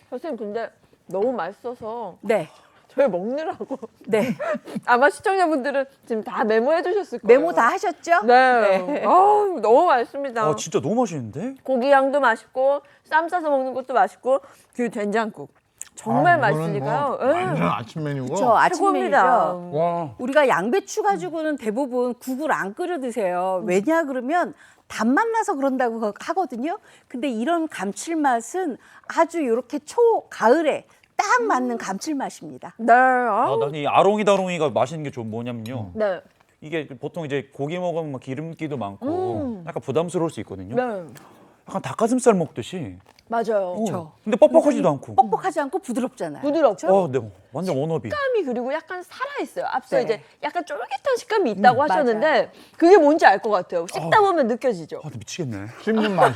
선생님 근데 너무 맛있어서 네. 저희 먹느라고 네. 아마 시청자분들은 지금 다 메모해 두셨을 거예요. 메모 다 하셨죠? 네. 아우, 너무 맛있습니다. 아 진짜 너무 맛있는데? 고기 향도 맛있고 쌈 싸서 먹는 것도 맛있고 그 된장국 정말 이거는 맛있으니까요. 뭐 예. 완전 아침 메뉴고. 저 아침 최고입니다. 메뉴죠. 와. 우리가 양배추 가지고는 대부분 국을 안 끓여 드세요. 왜냐 그러면 단맛 나서 그런다고 하거든요. 근데 이런 감칠맛은 아주 이렇게 가을에 딱 맞는 감칠맛입니다. 네. 아, 난 이 아롱이다롱이가 맛있는 게 좀 뭐냐면요. 네. 이게 보통 이제 고기 먹으면 막 기름기도 많고 약간 부담스러울 수 있거든요. 네. 약간 닭가슴살 먹듯이. 맞아요. 근데 뻑뻑하지도 않고. 뻑뻑하지 않고 부드럽잖아요. 부드럽고 네, 완전 원업이. 식감이 그리고 약간 살아있어요. 앞서 네. 이제 약간 쫄깃한 식감이 있다고 하셨는데 맞아요. 그게 뭔지 알 것 같아요. 씹다 보면 느껴지죠. 아, 미치겠네. 씹는 맛이.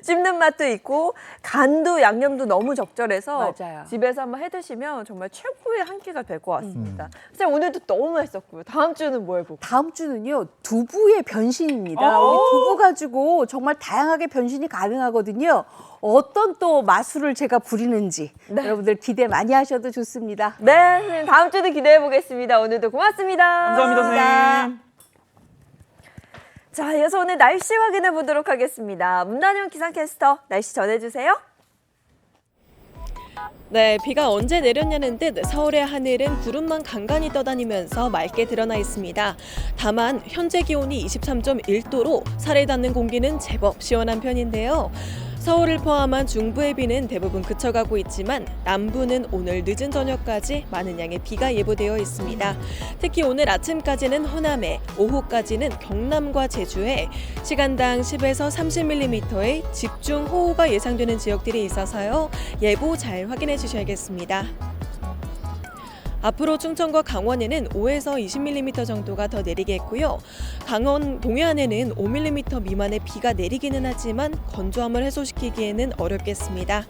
씹는 맛도 있고 간도 양념도 너무 적절해서 맞아요. 집에서 한번 해드시면 정말 최고의 한 끼가 될 것 같습니다. 선생님 오늘도 너무 맛있었고요. 다음 주는 뭐 해볼까요? 다음 주는요 두부의 변신입니다. 우리 두부 가지고 정말 다양하게 변신이 가능하거든요. 어떤 또 마술을 제가 부리는지 여러분들 기대 많이 하셔도 좋습니다. 네, 선생님 다음 주도 기대해 보겠습니다. 오늘도 고맙습니다. 감사합니다, 선생님. 자, 이어서 오늘 날씨 확인해 보도록 하겠습니다. 문단영 기상캐스터 날씨 전해주세요. 네, 비가 언제 내렸냐는 듯 서울의 하늘은 구름만 간간히 떠다니면서 맑게 드러나 있습니다. 다만 현재 기온이 23.1도로 살에 닿는 공기는 제법 시원한 편인데요. 서울을 포함한 중부의 비는 대부분 그쳐가고 있지만 남부는 오늘 늦은 저녁까지 많은 양의 비가 예보되어 있습니다. 특히 오늘 아침까지는 호남에, 오후까지는 경남과 제주에 시간당 10에서 30mm의 집중 호우가 예상되는 지역들이 있어서요. 예보 잘 확인해 주셔야겠습니다. 앞으로 충청과 강원에는 5에서 20mm 정도가 더 내리겠고요. 강원 동해안에는 5mm 미만의 비가 내리기는 하지만 건조함을 해소시키기에는 어렵겠습니다.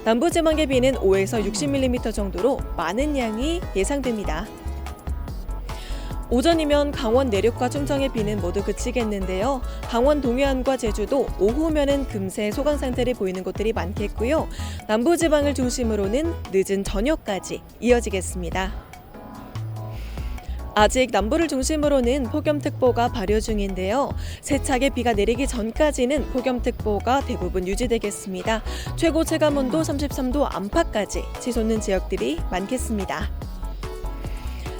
남부지방의 비는 5에서 60mm 정도로 많은 양이 예상됩니다. 오전이면 강원 내륙과 충청의 비는 모두 그치겠는데요. 강원 동해안과 제주도 오후면은 금세 소강 상태를 보이는 곳들이 많겠고요. 남부지방을 중심으로는 늦은 저녁까지 이어지겠습니다. 아직 남부를 중심으로는 폭염특보가 발효 중인데요. 세차게 비가 내리기 전까지는 폭염특보가 대부분 유지되겠습니다. 최고 체감온도 33도 안팎까지 치솟는 지역들이 많겠습니다.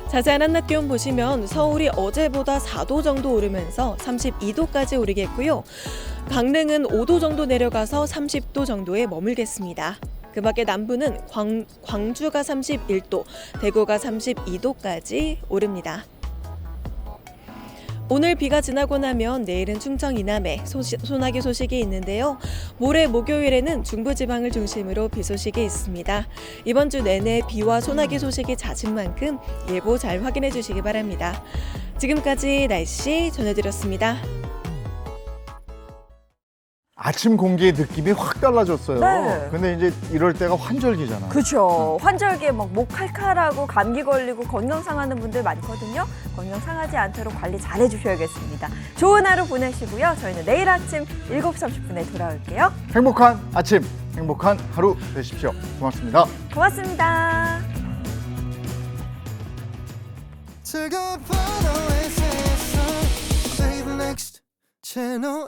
자세한 한낮 기온 보시면 서울이 어제보다 4도 정도 오르면서 32도까지 오르겠고요. 강릉은 5도 정도 내려가서 30도 정도에 머물겠습니다. 그 밖에 남부는 광주가 31도, 대구가 32도까지 오릅니다. 오늘 비가 지나고 나면 내일은 충청 이남에 소나기 소식이 있는데요. 모레 목요일에는 중부지방을 중심으로 비 소식이 있습니다. 이번 주 내내 비와 소나기 소식이 잦은 만큼 예보 잘 확인해 주시기 바랍니다. 지금까지 날씨 전해드렸습니다. 아침 공기의 느낌이 확 달라졌어요. 네. 근데 이제 이럴 때가 환절기잖아요. 그렇죠. 환절기에 막 목 칼칼하고 감기 걸리고 건강 상하는 분들 많거든요. 건강 상하지 않도록 관리 잘 해주셔야겠습니다. 좋은 하루 보내시고요. 저희는 내일 아침 7시 30분에 돌아올게요. 행복한 아침, 행복한 하루 되십시오. 고맙습니다. 고맙습니다. 즐거운 밤 오아시스 Play the next channel